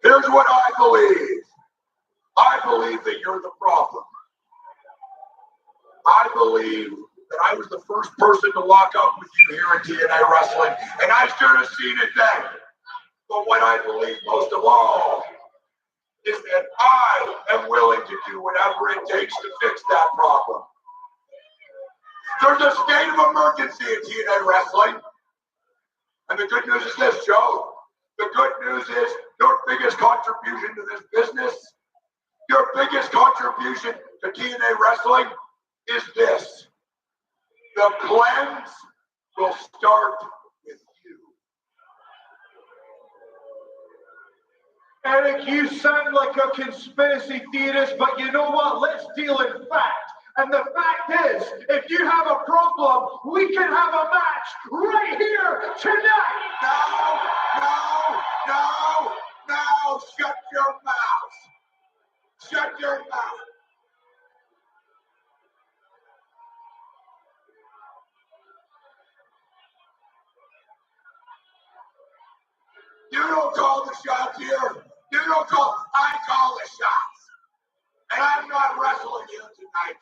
Here's what I believe. I believe that you're the problem. I believe that I was the first person to lock up with you here at TNA Wrestling, and I should have seen it then. But what I believe most of all is that I am willing to do whatever it takes to fix that problem. There's a state of emergency at TNA Wrestling. And the good news is this, Joe. The good news is your biggest contribution to this business, your biggest contribution to TNA Wrestling is this. The cleanse will start with you.
Eric, you sound like a conspiracy theorist, but you know what? Let's deal in fact. And the fact is, if you have a problem, we can have a match right here tonight.
No, shut your mouth. Shut your mouth. You don't call the shots here. I call the shots. And I'm not wrestling you tonight.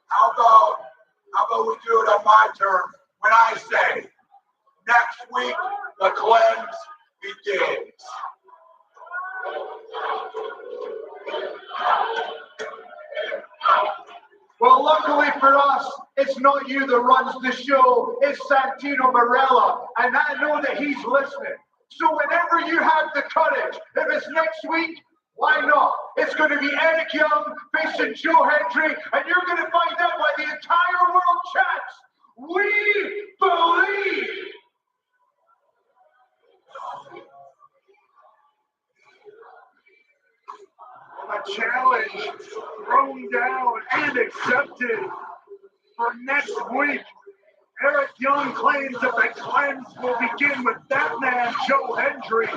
How about we do it on my terms when I say, next week, the cleanse begins.
Well, luckily for us, it's not you that runs the show, it's Santino Marella, and I know that he's listening. So whenever you have the courage, if it's next week, why not? It's going to be Eric Young facing Joe Hendry, and you're going to find out why the entire world chants, "We believe!"
A challenge thrown down and accepted for next week. Eric Young claims that the cleanse will begin with that man, Joe Hendry.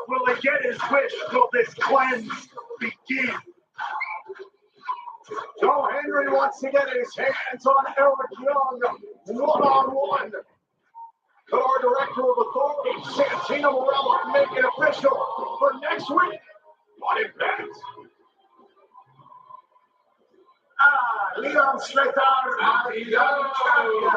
Will he get his wish? Will this cleanse begin? Joe Hendry wants to get his hands on Eric Young one-on-one. Could our director of authority, Santino Marella, make it official for next week? What Impact? Leon Slater, my young champion.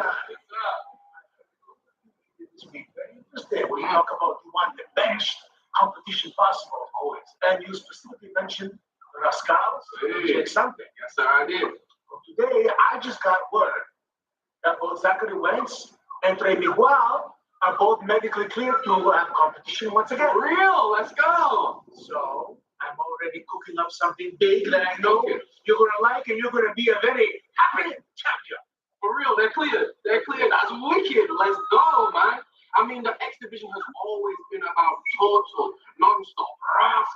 It's very interesting when you talk about you want the best competition possible always. And you specifically mentioned Rascals. Hey. Something. Yes, sir, I did. Well, today, I just got word that both Zachary Wentz and Trey Miguel are both medically cleared to have competition once again. For real? Let's go. So, I'm already cooking up something big that I know you're going to like, and you're going to be a very happy champion. For real, they're clear. They're clear. That's wicked. Let's go, man. I mean, the X Division has always been about total, non-stop,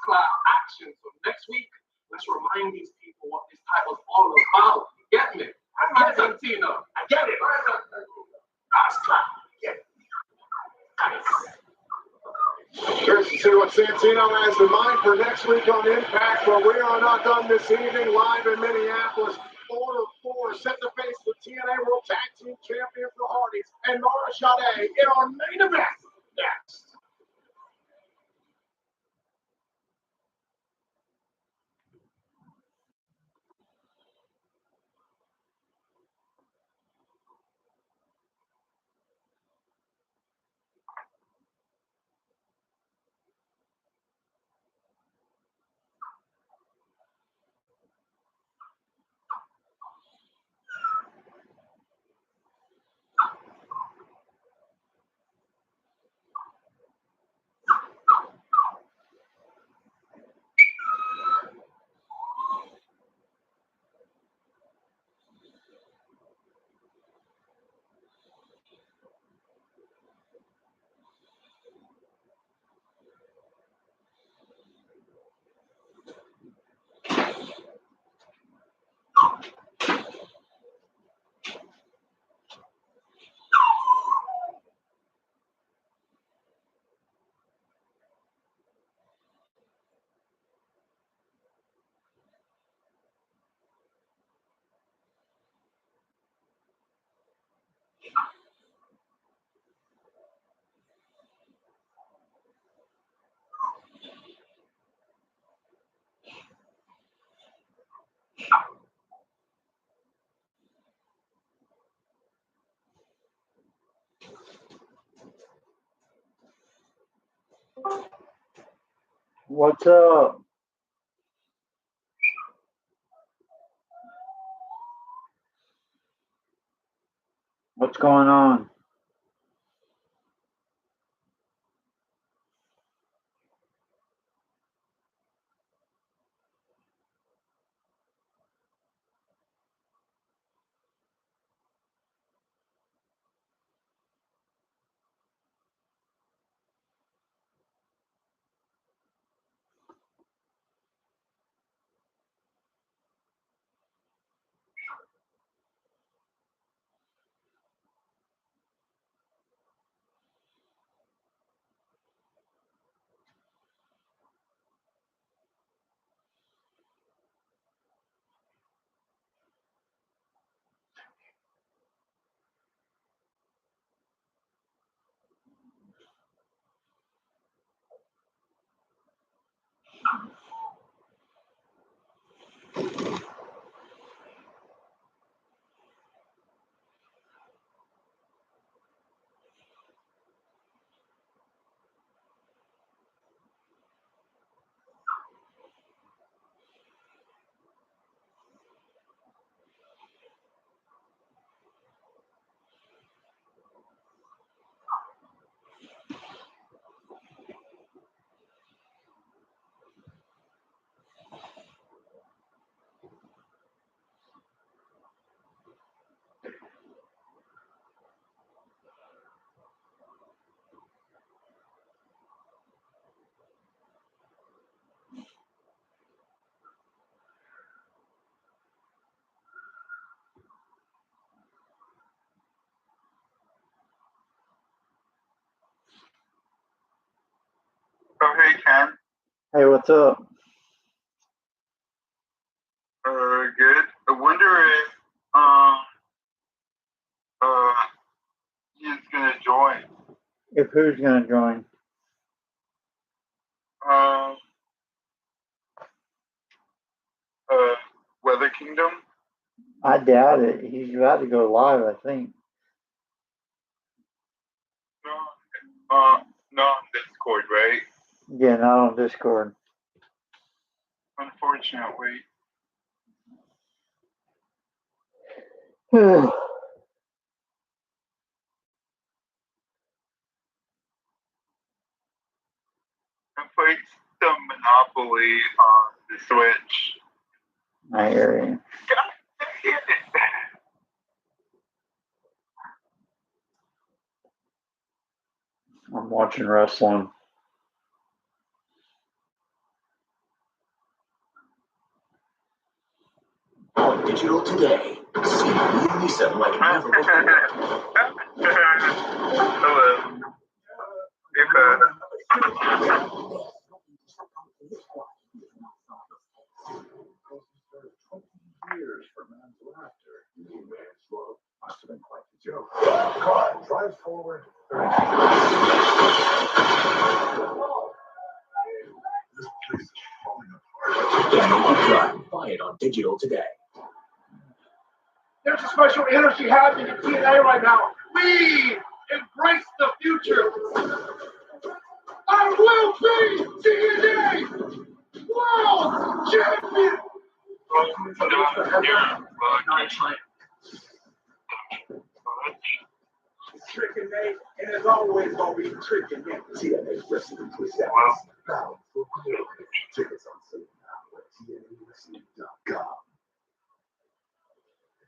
class action. So next week, let's remind these people what this title's all about. You get me? I'm not Santino. I get it. Class. Get it. Curious to see what Santino has in mind for next week on Impact, but we are not done this evening. Live in Minneapolis, Order 4 set to face the TNA World Tag Team Champion for Hardys and Nora Shade in our main event next.
What's up? What's going on?
Oh, hey, Ken.
Hey, what's up?
Good. I wonder if he's gonna join.
If who's gonna join?
Weather Kingdom.
I doubt it. He's about to go live, I think.
Not on Discord, right?
Yeah, not on Discord.
Unfortunately. I played some Monopoly on the Switch.
I hear you. I'm watching wrestling.
On Digital Today, see Liam Neeson like never before.
Hello.
Years for man's laughter. You man's love must have been quite the joke. Car drives forward. This place is falling apart. The Naked Gun. Buy it on Digital Today.
There's a special energy happening in TNA right now. We embrace the future. I will be TNA World Champion. Tricking Nate, and as always, gonna be tricking Nate.
TNA Wrestling presents Battle for Glory. Tickets on sale now at TNAWrestling.com.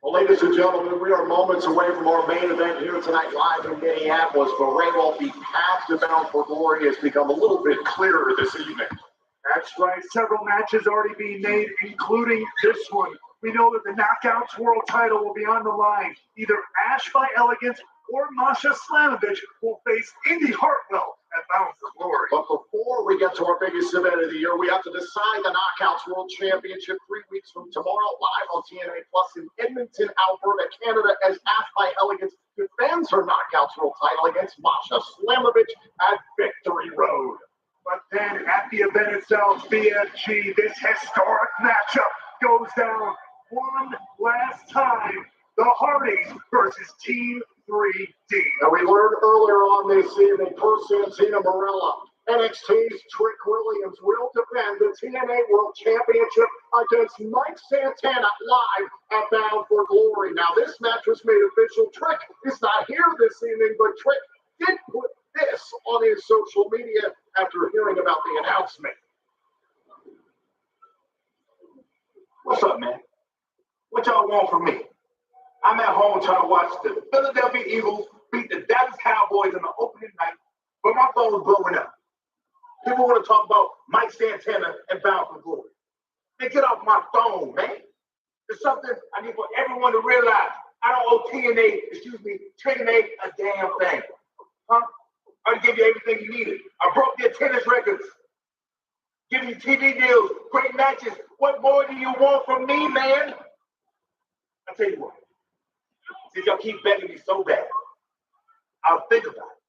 Well, ladies and gentlemen, we are moments away from our main event here tonight live in Minneapolis, but Ray won't be past the Bound for Glory has become a little bit clearer this evening.
That's right. Several matches already being made, including this one. We know that the Knockouts World title will be on the line. Either Ash by Elegance or Masha Slamovich will face Indy Hartwell at Bound for Glory.
But before we get to our biggest event of the year, we have to decide the Knockouts World Championship 3 weeks from tomorrow, live on TNA Plus in Edmonton, Alberta, Canada, as Ash by Elegance defends her Knockouts World title against Masha Slamovich at Victory Road.
But then at the event itself, BFG, this historic matchup goes down one last time. The Hardys versus Team 3D.
Now, we learned earlier on this evening, per Santina Morella, NXT's Trick Williams will defend the TNA World Championship against Mike Santana live at Bound for Glory. Now, this match was made official. Trick is not here this evening, but Trick did put this on his social media after hearing about the announcement.
What's up, man? What y'all want from me? I'm at home trying to watch the Philadelphia Eagles beat the Dallas Cowboys in the opening night, but my phone's blowing up. People want to talk about Mike Santana and Bound for Glory. Man, get off my phone, man. There's something I need for everyone to realize. I don't owe TNA a damn thing. Huh? I gave you everything you needed. I broke their tennis records. Give you TV deals, great matches. What more do you want from me, man? I'll tell you what. Since y'all keep begging me so bad, I'll think about it.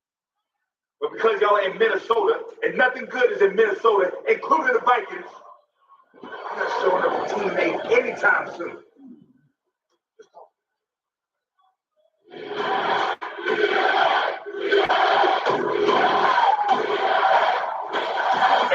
But because y'all are in Minnesota, and nothing good is in Minnesota, including the Vikings, I'm not showing up for TNA anytime soon.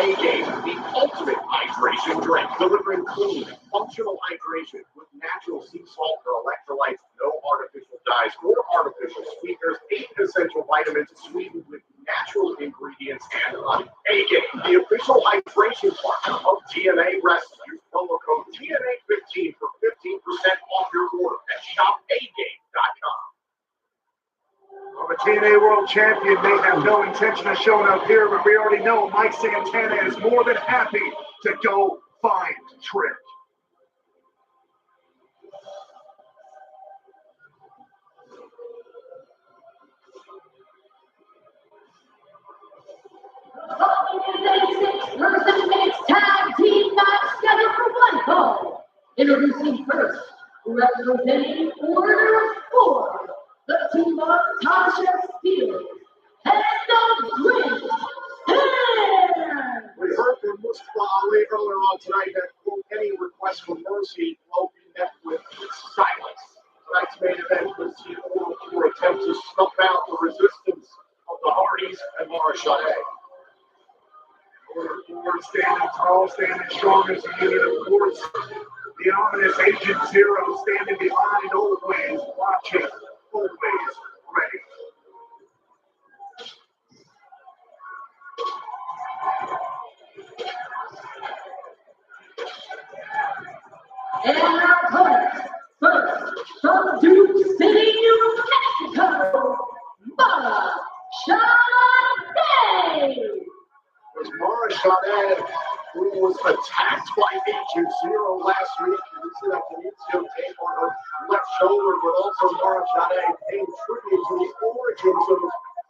A-Game is the ultimate hydration drink, delivering clean, functional hydration with natural sea salt or electrolytes, no artificial dyes or artificial sweeteners, 8 essential vitamins sweetened with natural ingredients and honey. A-Game, the official hydration partner of TNA Wrestling. Use promo code TNA15 for 15% off your order at shopagame.com.
Well, the TNA World Champion may have no intention of showing up here, but we already know Mike Santana is more than happy to go find Trick.
The 6-person mixed tag team match scheduled for one fall. Introducing first, representing Order of 4, the team of Tasha Steele and the Great Hand.
We heard from Mustafa Ali earlier on tonight that quote, any request for mercy will be met with silence. Tonight's main event was the Order for attempt to snuff out the resistance of the Hardys and Mara Shade.
Order 4 standing tall, standing strong as a unit, of course. The ominous Agent Zero standing behind, always watching, always ready.
And our opponent, first, from Duke City, New Mexico, Mara Shade.
Was Mara Shade, who was attacked by Agent Zero last week. You see that Benicio tape on her left shoulder, but also Mara Shade paying tribute to the origins of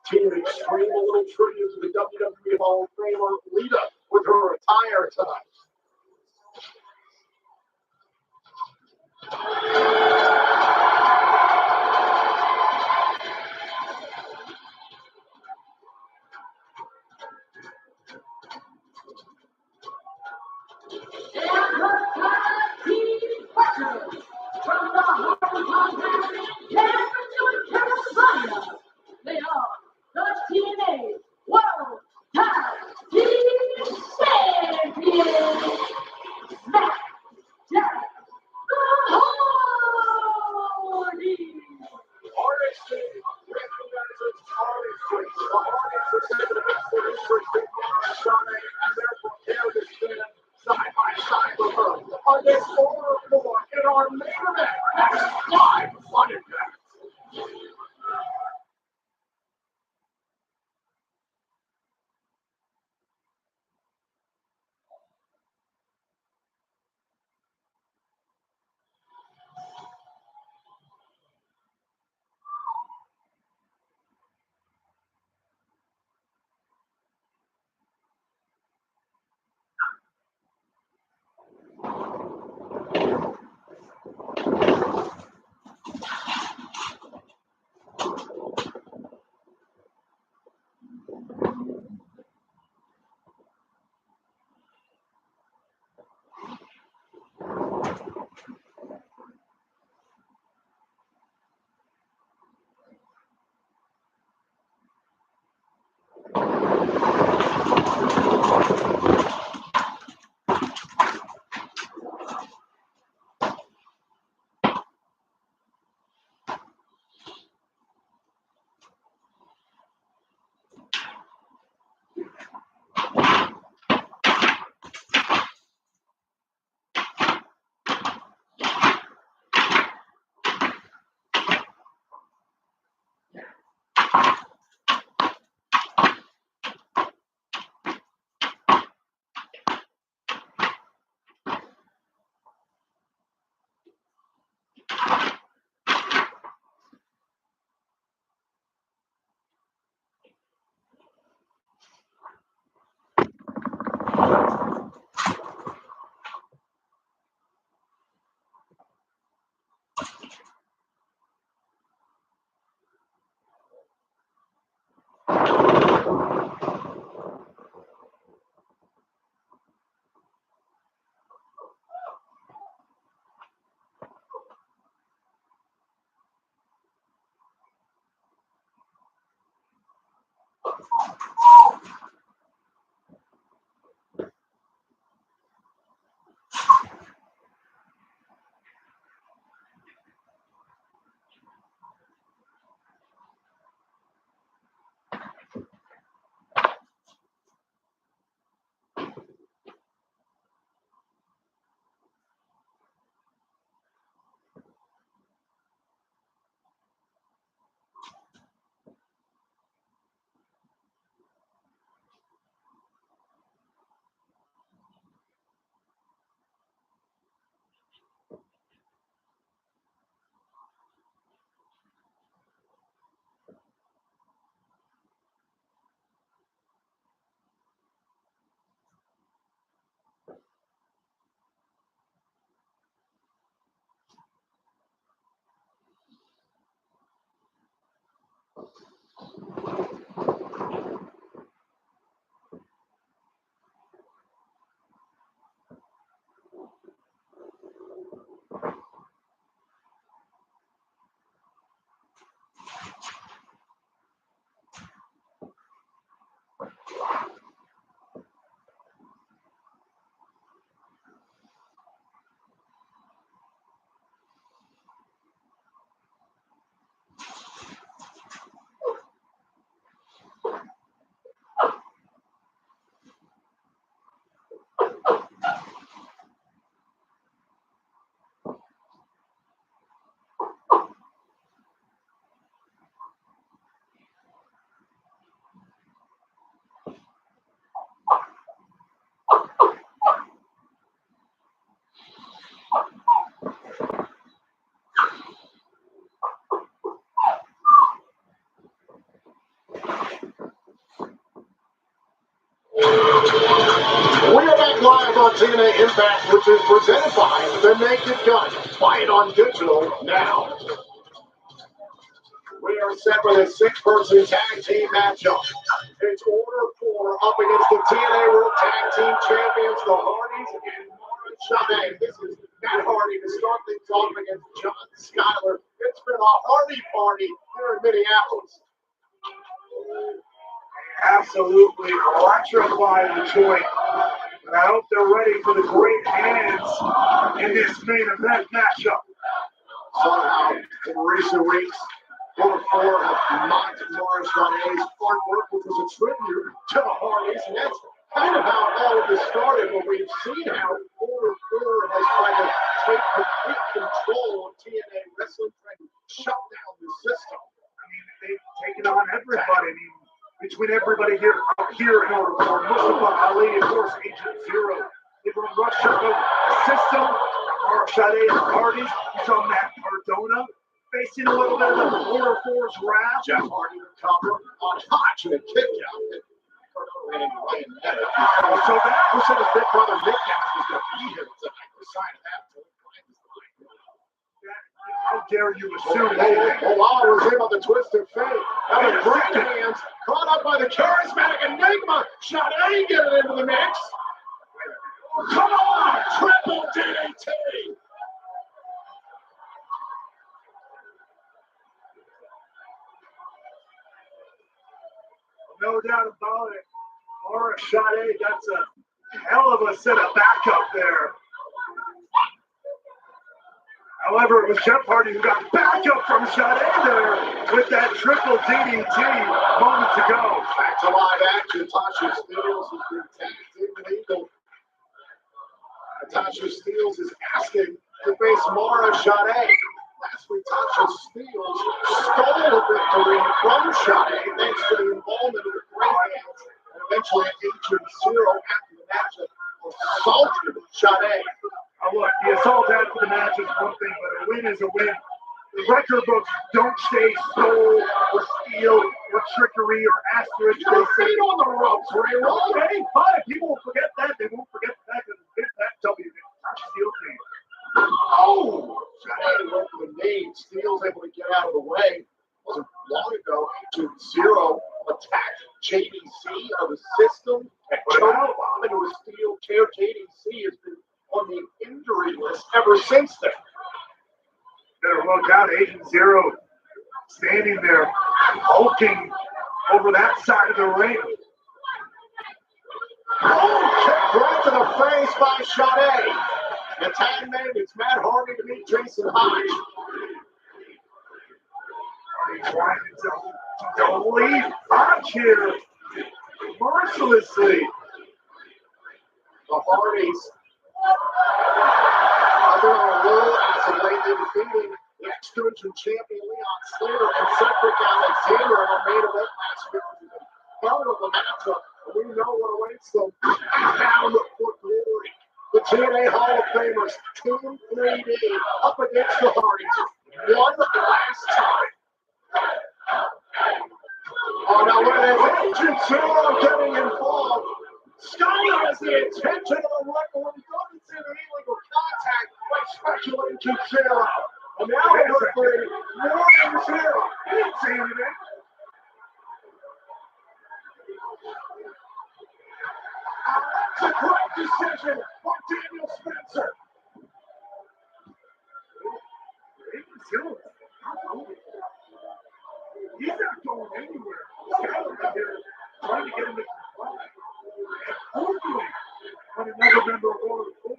Team Extreme, a little tribute to the WWE Hall of Famer Lita with her attire tonight.
And her tag team partners from the Hardy Compound in Cameron, Carolina. They are the TNA World Tag Team Champions. Matt, Jack, the Hardy.
Artistry recognizes artistry. The artists are saying the best of history with Mara Shade, and they're prepared to stand side by side with her against Order 4 in our main event. That's live on Impact. TNA Impact, which is presented by The Naked Gun. Buy it on digital now. We are set for this 6-person tag team matchup. It's Order 4 up against the TNA World Tag Team Champions, the Hardys and Mara Shade. This is Matt Hardy to start things off against John Schuyler. It's been a Hardy party here in Minneapolis.
Absolutely electrifying the joint. And I hope they're ready for the great hands in this main event matchup.
Somehow, in recent weeks, Order 4 have mocked Mara Shade's artwork, which was a tribute to the Hardys, and that's kind of how all of this started, but we've seen how Order 4 has tried to take complete control of TNA wrestling, trying to shut down the system.
I mean, they've taken on everybody. I mean, between everybody here in Order 4, Mustafa Ali, of course, Agent Zero. They've run Russia the system, Mara Shade and the Hardys. You saw Matt Cardona facing a little bit of the Order 4's wrath.
Jeff Hardy to cover on Hotch and a kick out. Cardona ran into Ryan Netter. So that who said his big brother Nick Gas was going to be here tonight. The sign of that.
How dare you assume
Lawler was in on the twisted fate. Now the great hands caught up by the charismatic Enigma. Shade getting into the mix. Come on, triple DDT.
No doubt about it. Mara Shade, that's a hell of a set of backup there. However, it was Jeff Hardy who got backup from Shade there with that triple DDT moments ago.
Back to live action. Tasha Steelz has been tagged in with Eagle. Tasha Steelz is asking to face Mara Shade. Last week, Tasha Steelz stole a victory from Shade thanks to the involvement of the Great Hands and eventually Agent Zero after the matchup assaulted Shade.
Look, the assault after the match is one thing, but a win is a win. The record books don't say stole or steal or trickery or asterisk.
You're feet on the ropes, Ray.
Okay, fine. People will forget that. They won't forget the fact that the big fat W Tasha Steelz came.
Oh! Shade went for the knee. Steelz able to get out of the way. Wasn't long ago. Agent Zero attacked JDC of the system and choked bomb into a steel chair. JDC has been on the injury list ever since then.
Better look out, Agent Zero standing there, hulking over that side of the ring.
Oh, kick right to the face by Shade. The tag name is Matt Hardy to meet Jason Hodge.
Hardy trying to leave Hodge here mercilessly.
The Hardys are on a roll as of late. They're defeating the ex-division champion Leon Slater and Cedric Alexander in our main event last week. Hell of a matchup, and we know what awaits them. Bound for glory. The TNA Hall of Famers, Team 3D, up against the Hardys, one last time. Oh, now where is Agent Zero getting involved? Schuyler has the intention of the record when he doesn't see the illegal contact by Special Agent Zero. And now Order 3, warning Zero. He didn't see anything. That's a great decision by Daniel Spencer.
Agent Zero, he's not going anywhere. Schuyler out here trying to get him to comply. And hopefully, on another member of Order 4,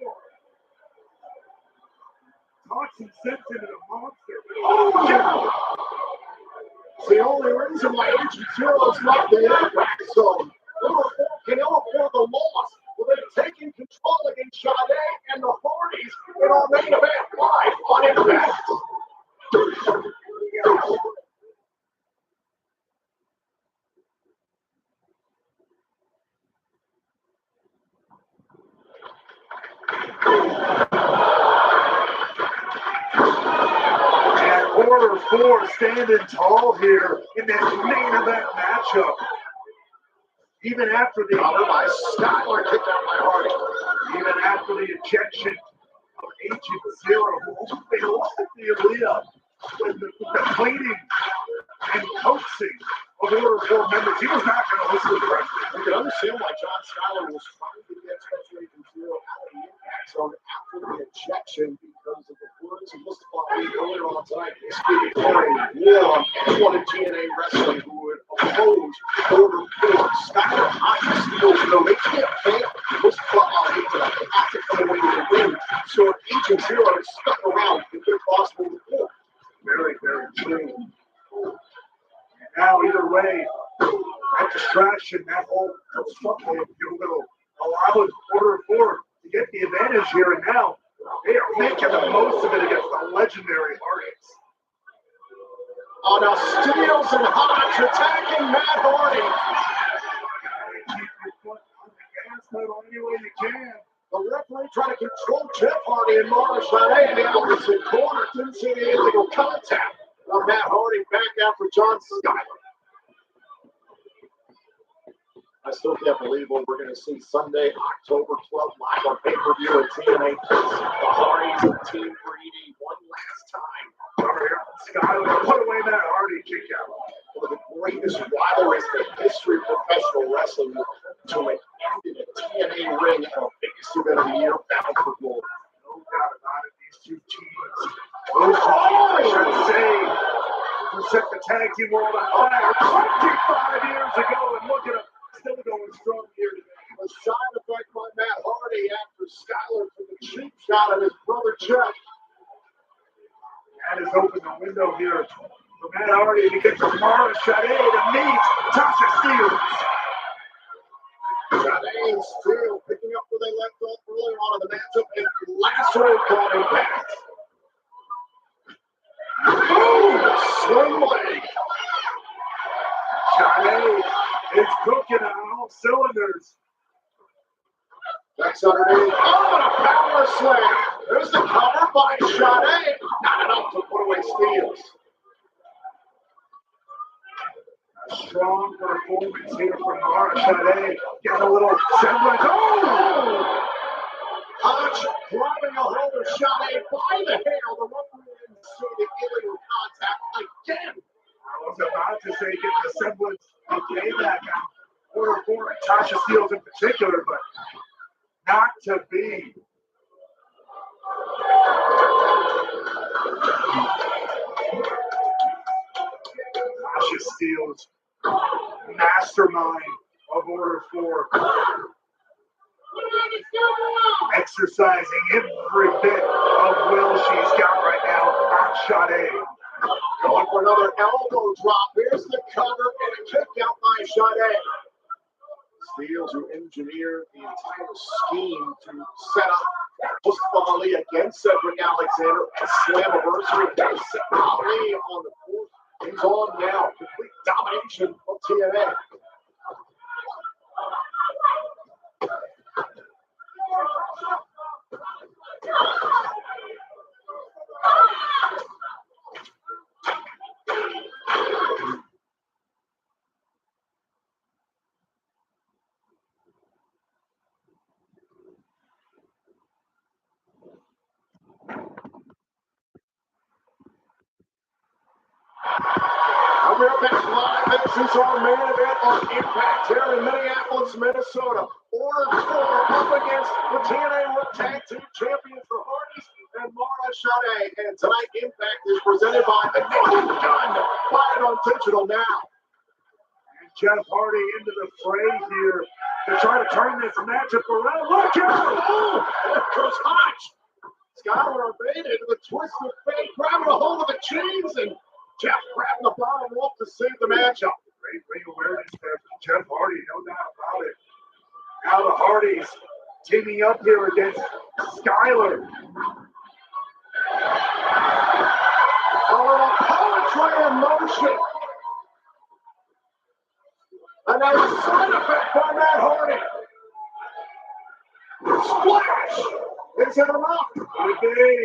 talks and sends into the monster.
Oh, yeah. It's the only reason why Agent Zero is not the impact zone. Order 4 can ill afford the loss. Well, they've taken control against Shade and the Hardys in our main event live on Impact.
And Order 4 standing tall here in this main event matchup. Even after the
Covered by Schuyler, kicked out by Hardy.
Even after 0. They lost the arena with the pleading and coaxing of Order 4 members. He was not going to listen to the rest.
You can understand why John Schuyler was trying to get Special Agent Zero out of the impact zone after the ejection because of the words of Mustafa Ali earlier on tonight. He's speaking for a war on anyone in TNA wrestling who would oppose Order 4. Schuyler Hodges feels though they can't fail Mustafa Ali to the classic way to win. So Agent Zero is stuck around if they're possible to pull.
Very, very true. Now, either way, that distraction, that whole construction, will allow Order 4 to get the advantage here. And now they are making the most of it against the legendary Hardys.
Oh, now Steels and Hodge attacking Matt Hardy.
Keep your foot on the gas pedal any way you can.
The referee trying to control Jeff Hardy and Mara Shade in the opposite corner. Didn't see the illegal contact of Matt Hardy back after John Schuyler. I still can't believe what we're going to see Sunday, October 12th, live on pay-per-view at TNA. The Hardys and Team Greedy one last time.
Over here, Schuyler put away that Hardy kick out.
One of the greatest rivalries in the history of professional wrestling to an end in a TNA ring at the biggest event of the year, Bound for Glory.
No doubt about it, these two teams. Those two teams, I should say, who set the tag team world on fire 25 years ago, and look at them, still going strong here today.
A side effect by Matt Hardy after Schuyler took a cheap shot at his brother Jeff.
That has opened the window here for Matt Hardy to get to Mara Shade to meet Tasha Steelz.
Shade and Steele picking up where they left off earlier on in the matchup and lasso caught impact. Boom! Swing leg.
Shade is cooking on all cylinders.
That's underneath. Oh, and a power slam. There's the cover by Shade. Not enough to put away Steels.
A strong performance here from Mara Shade. Getting a little semblance. Oh!
Hodge grabbing a hold of Shade by the hair. The referee didn't see the illegal contact again.
I was about to say get the semblance of payback on Order 4 and Tasha Steelz in particular, but not to be. Tasha Steelz, mastermind of Order 4, exercising every bit of will she's got right now on Shade.
Going for another elbow drop. Here's the cover and a kick out by Shade. Steels, who engineered the entire scheme to set up Mustafa Ali against Cedric Alexander, a slammiversary. There's Ali on the court. He's on now. Complete domination of TNA. We're back live. This is our main event on Impact here in Minneapolis, Minnesota. Order 4 up against the TNA Tag Team Champions, the Hardys, and Mara Shade. And tonight, Impact is presented by the Naked Gun. Buy it on digital now.
And Jeff Hardy into the fray here to try to turn this matchup around. Look out!
Oh, there goes Hodge. Schuyler evaded the twist of fate, grabbing a hold of the chains, and Jeff grabbing the bottom rope to save the matchup.
Great ring awareness there from Jeff Hardy, no doubt about it. Now the Hardys teaming up here against Schuyler.
A little poetry in motion. And then a side effect by Matt Hardy. Splash! Is it enough?
Today,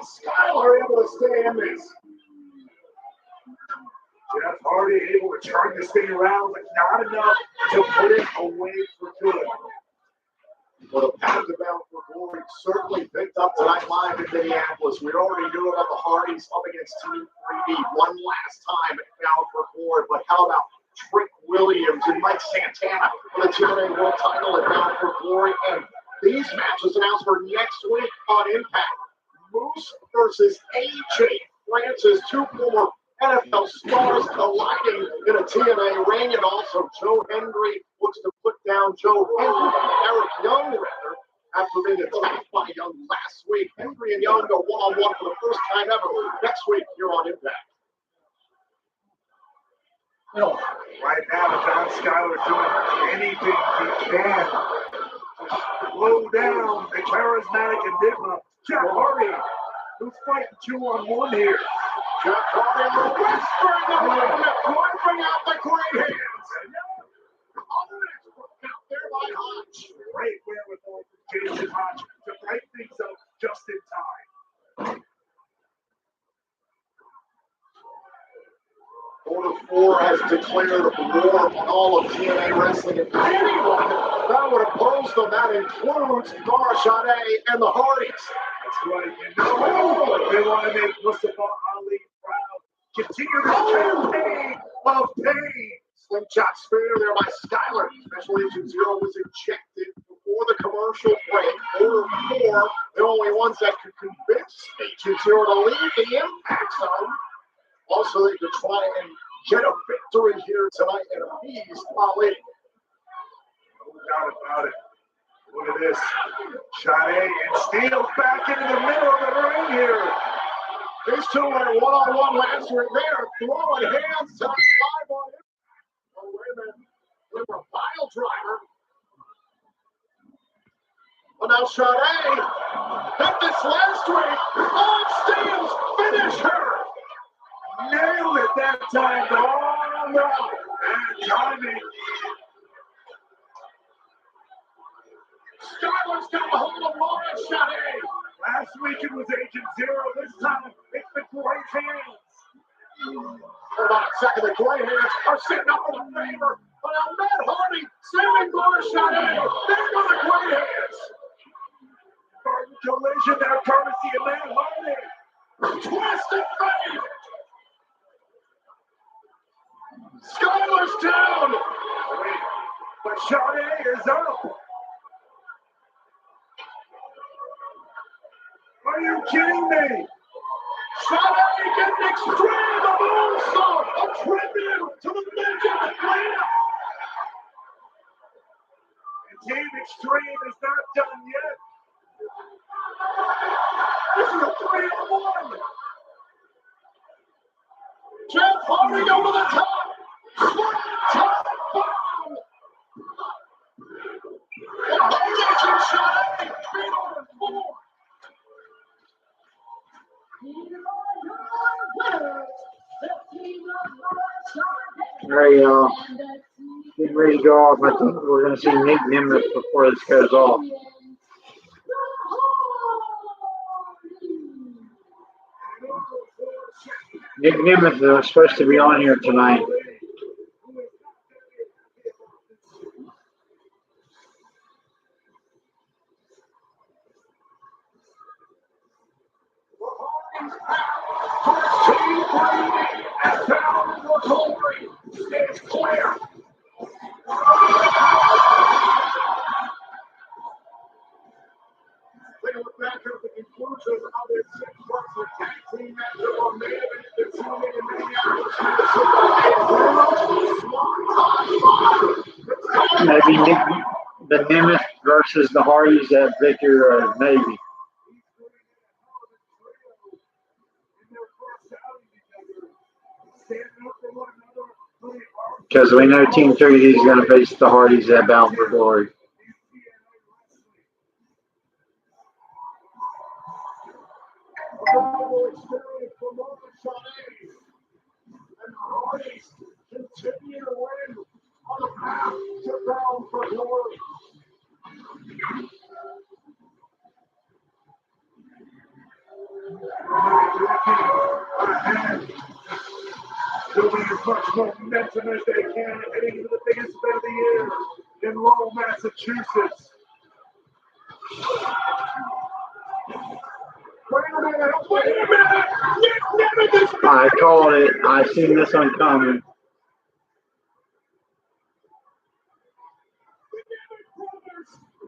Schuyler able to stay in this.
Jeff Hardy able to turn this thing around, but not enough to put it away for good.
Well, the path to Bound for Glory certainly picked up tonight live in Minneapolis. We already knew about the Hardys up against Team 3D one last time at Bound for Glory, but how about Trick Williams and Mike Santana for the TNA World title at Bound for Glory? And these matches announced for next week on Impact. Moose versus AJ Francis, two former NFL stars colliding in a TNA ring, and also Joe Hendry looks to put down Eric Young, rather, after being attacked by Young last week. Hendry and Young go one-on-one for the first time ever next week here on Impact.
Right now, John Schuyler doing anything he can to slow down the charismatic enigma, Jeff Hardy, who's fighting 2-on-1 here.
Jeff Hardy whispering the ring that could bring out the great hands. Out there by Hodge.
Great wherewithal from Jason Hodge to break things up just in time.
Order 4 has declared war on all of TNA Wrestling, and anyone that would oppose them, that includes Gar Sade and the Hardys.
That's right. You know, they want to make Mustafa Ali proud. Continue this campaign of pain.
Slingshot spear there by Schuyler. Special Agent Zero was ejected before the commercial break. Order 4, the only ones that could convince Agent Zero to leave the Impact Zone. Also, they could try and get a victory here tonight and appease Ali.
No doubt about it. Look at this. Sade and Steele back into the middle of the ring here.
These two were one-on-one last week. They are throwing hands to live on him. Oh, wait a minute. We were a pile driver. But now Sade hit this last week. On Steele's finisher.
Nailed it that time. Oh, no. And timing.
Schuyler's got a hold of Lauren Sade.
Last week it was Agent Zero. This time it's the Great Hands.
Hold on a second. The Great Hands are sitting up for the favor. But now Matt Hardy saving Lauren Sade. There go the Great Hands.
Garden collision there, courtesy of Matt Hardy.
Twisted fate. Schuyler's down.
But Sade is up. Are you kidding me?
Sade getting extreme, the moonsault, a tribute to the legend of Atlanta.
And Team Extreme is not done yet.
This is a 3-on-1. Jeff Hardy over the top. Top bomb. And Agent Sade, 3-on-4. All right, y'all. Getting ready to go off. I think we're going to see Nick Nemeth before this goes off. Nick Nemeth is supposed to be on here tonight. It's clear. They look back at the conclusion of their 6-person tag team match on May event. They're tuning in Minneapolis, Minnesota. Maybe Nick, the Nemeth versus the Hardys at Victor, maybe. Because we know Team 3D is going to face the Hardys at Bound for Glory. And the Hardys continue to win on the path to Bound for Glory.
Building as much momentum as they can, heading into the biggest event of the year in Lowell, Massachusetts.
I called it. I seen this one coming.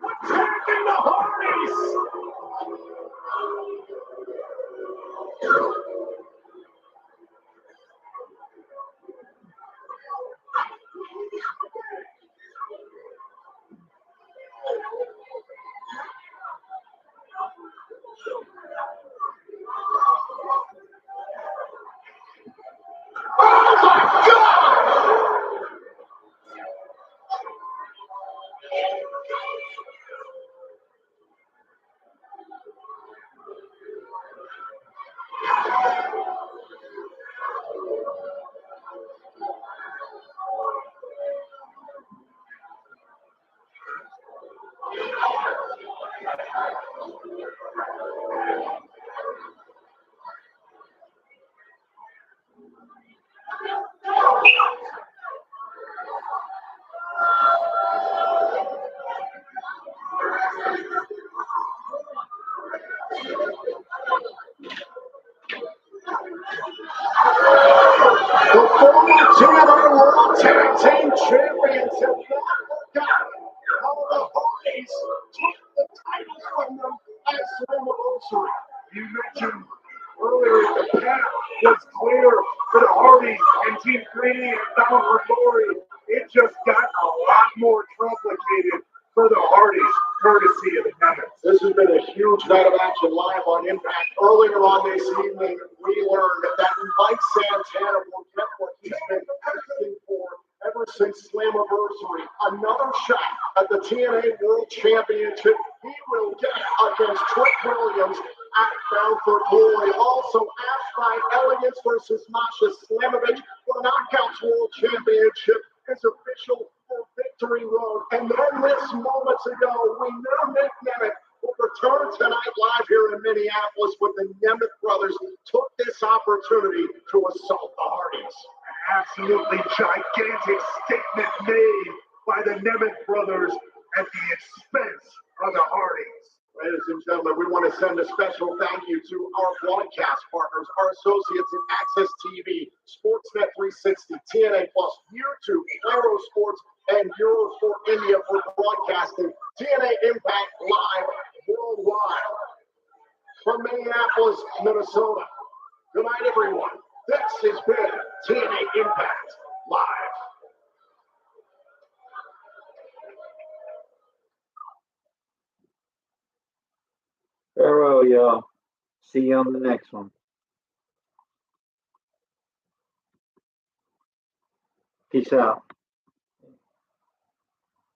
Attacking the Hardys! Oh my God! The former TNA World Tag Team Champions have not forgotten how the Hardys took the titles from them at Slammiversary. You mentioned earlier the path was clear for the Hardys and Team Green and Bound for Glory. It just got a lot more complicated for the Hardys, courtesy of the Nemets.
This has been a huge night of action live on Impact. Earlier on this evening, we learned that Mike Santana will get what he's been asking for ever since Slammiversary. Another shot at the TNA World Championship. He will get against Trick Williams at Bound for Glory. Also asked by Elegance versus Masha Slamovich for the Knockouts World Championship is official for Victory Road. And then this moments ago, we knew Nick Nemeth will return tonight live here in Minneapolis, but the Nemeth brothers took this opportunity to assault the Hardys.
An absolutely gigantic statement made by the Nemeth brothers at the expense of the Hardys.
Ladies and gentlemen, we want to send a special thank you to our broadcast partners, our associates in Access TV, Sportsnet 360, TNA Plus, YouTube, Aero Sports, and Eurosport India for broadcasting TNA Impact live worldwide. From Minneapolis, Minnesota. Good night, everyone. This has been TNA Impact live.
Farewell, y'all. See you on the next one. Peace out.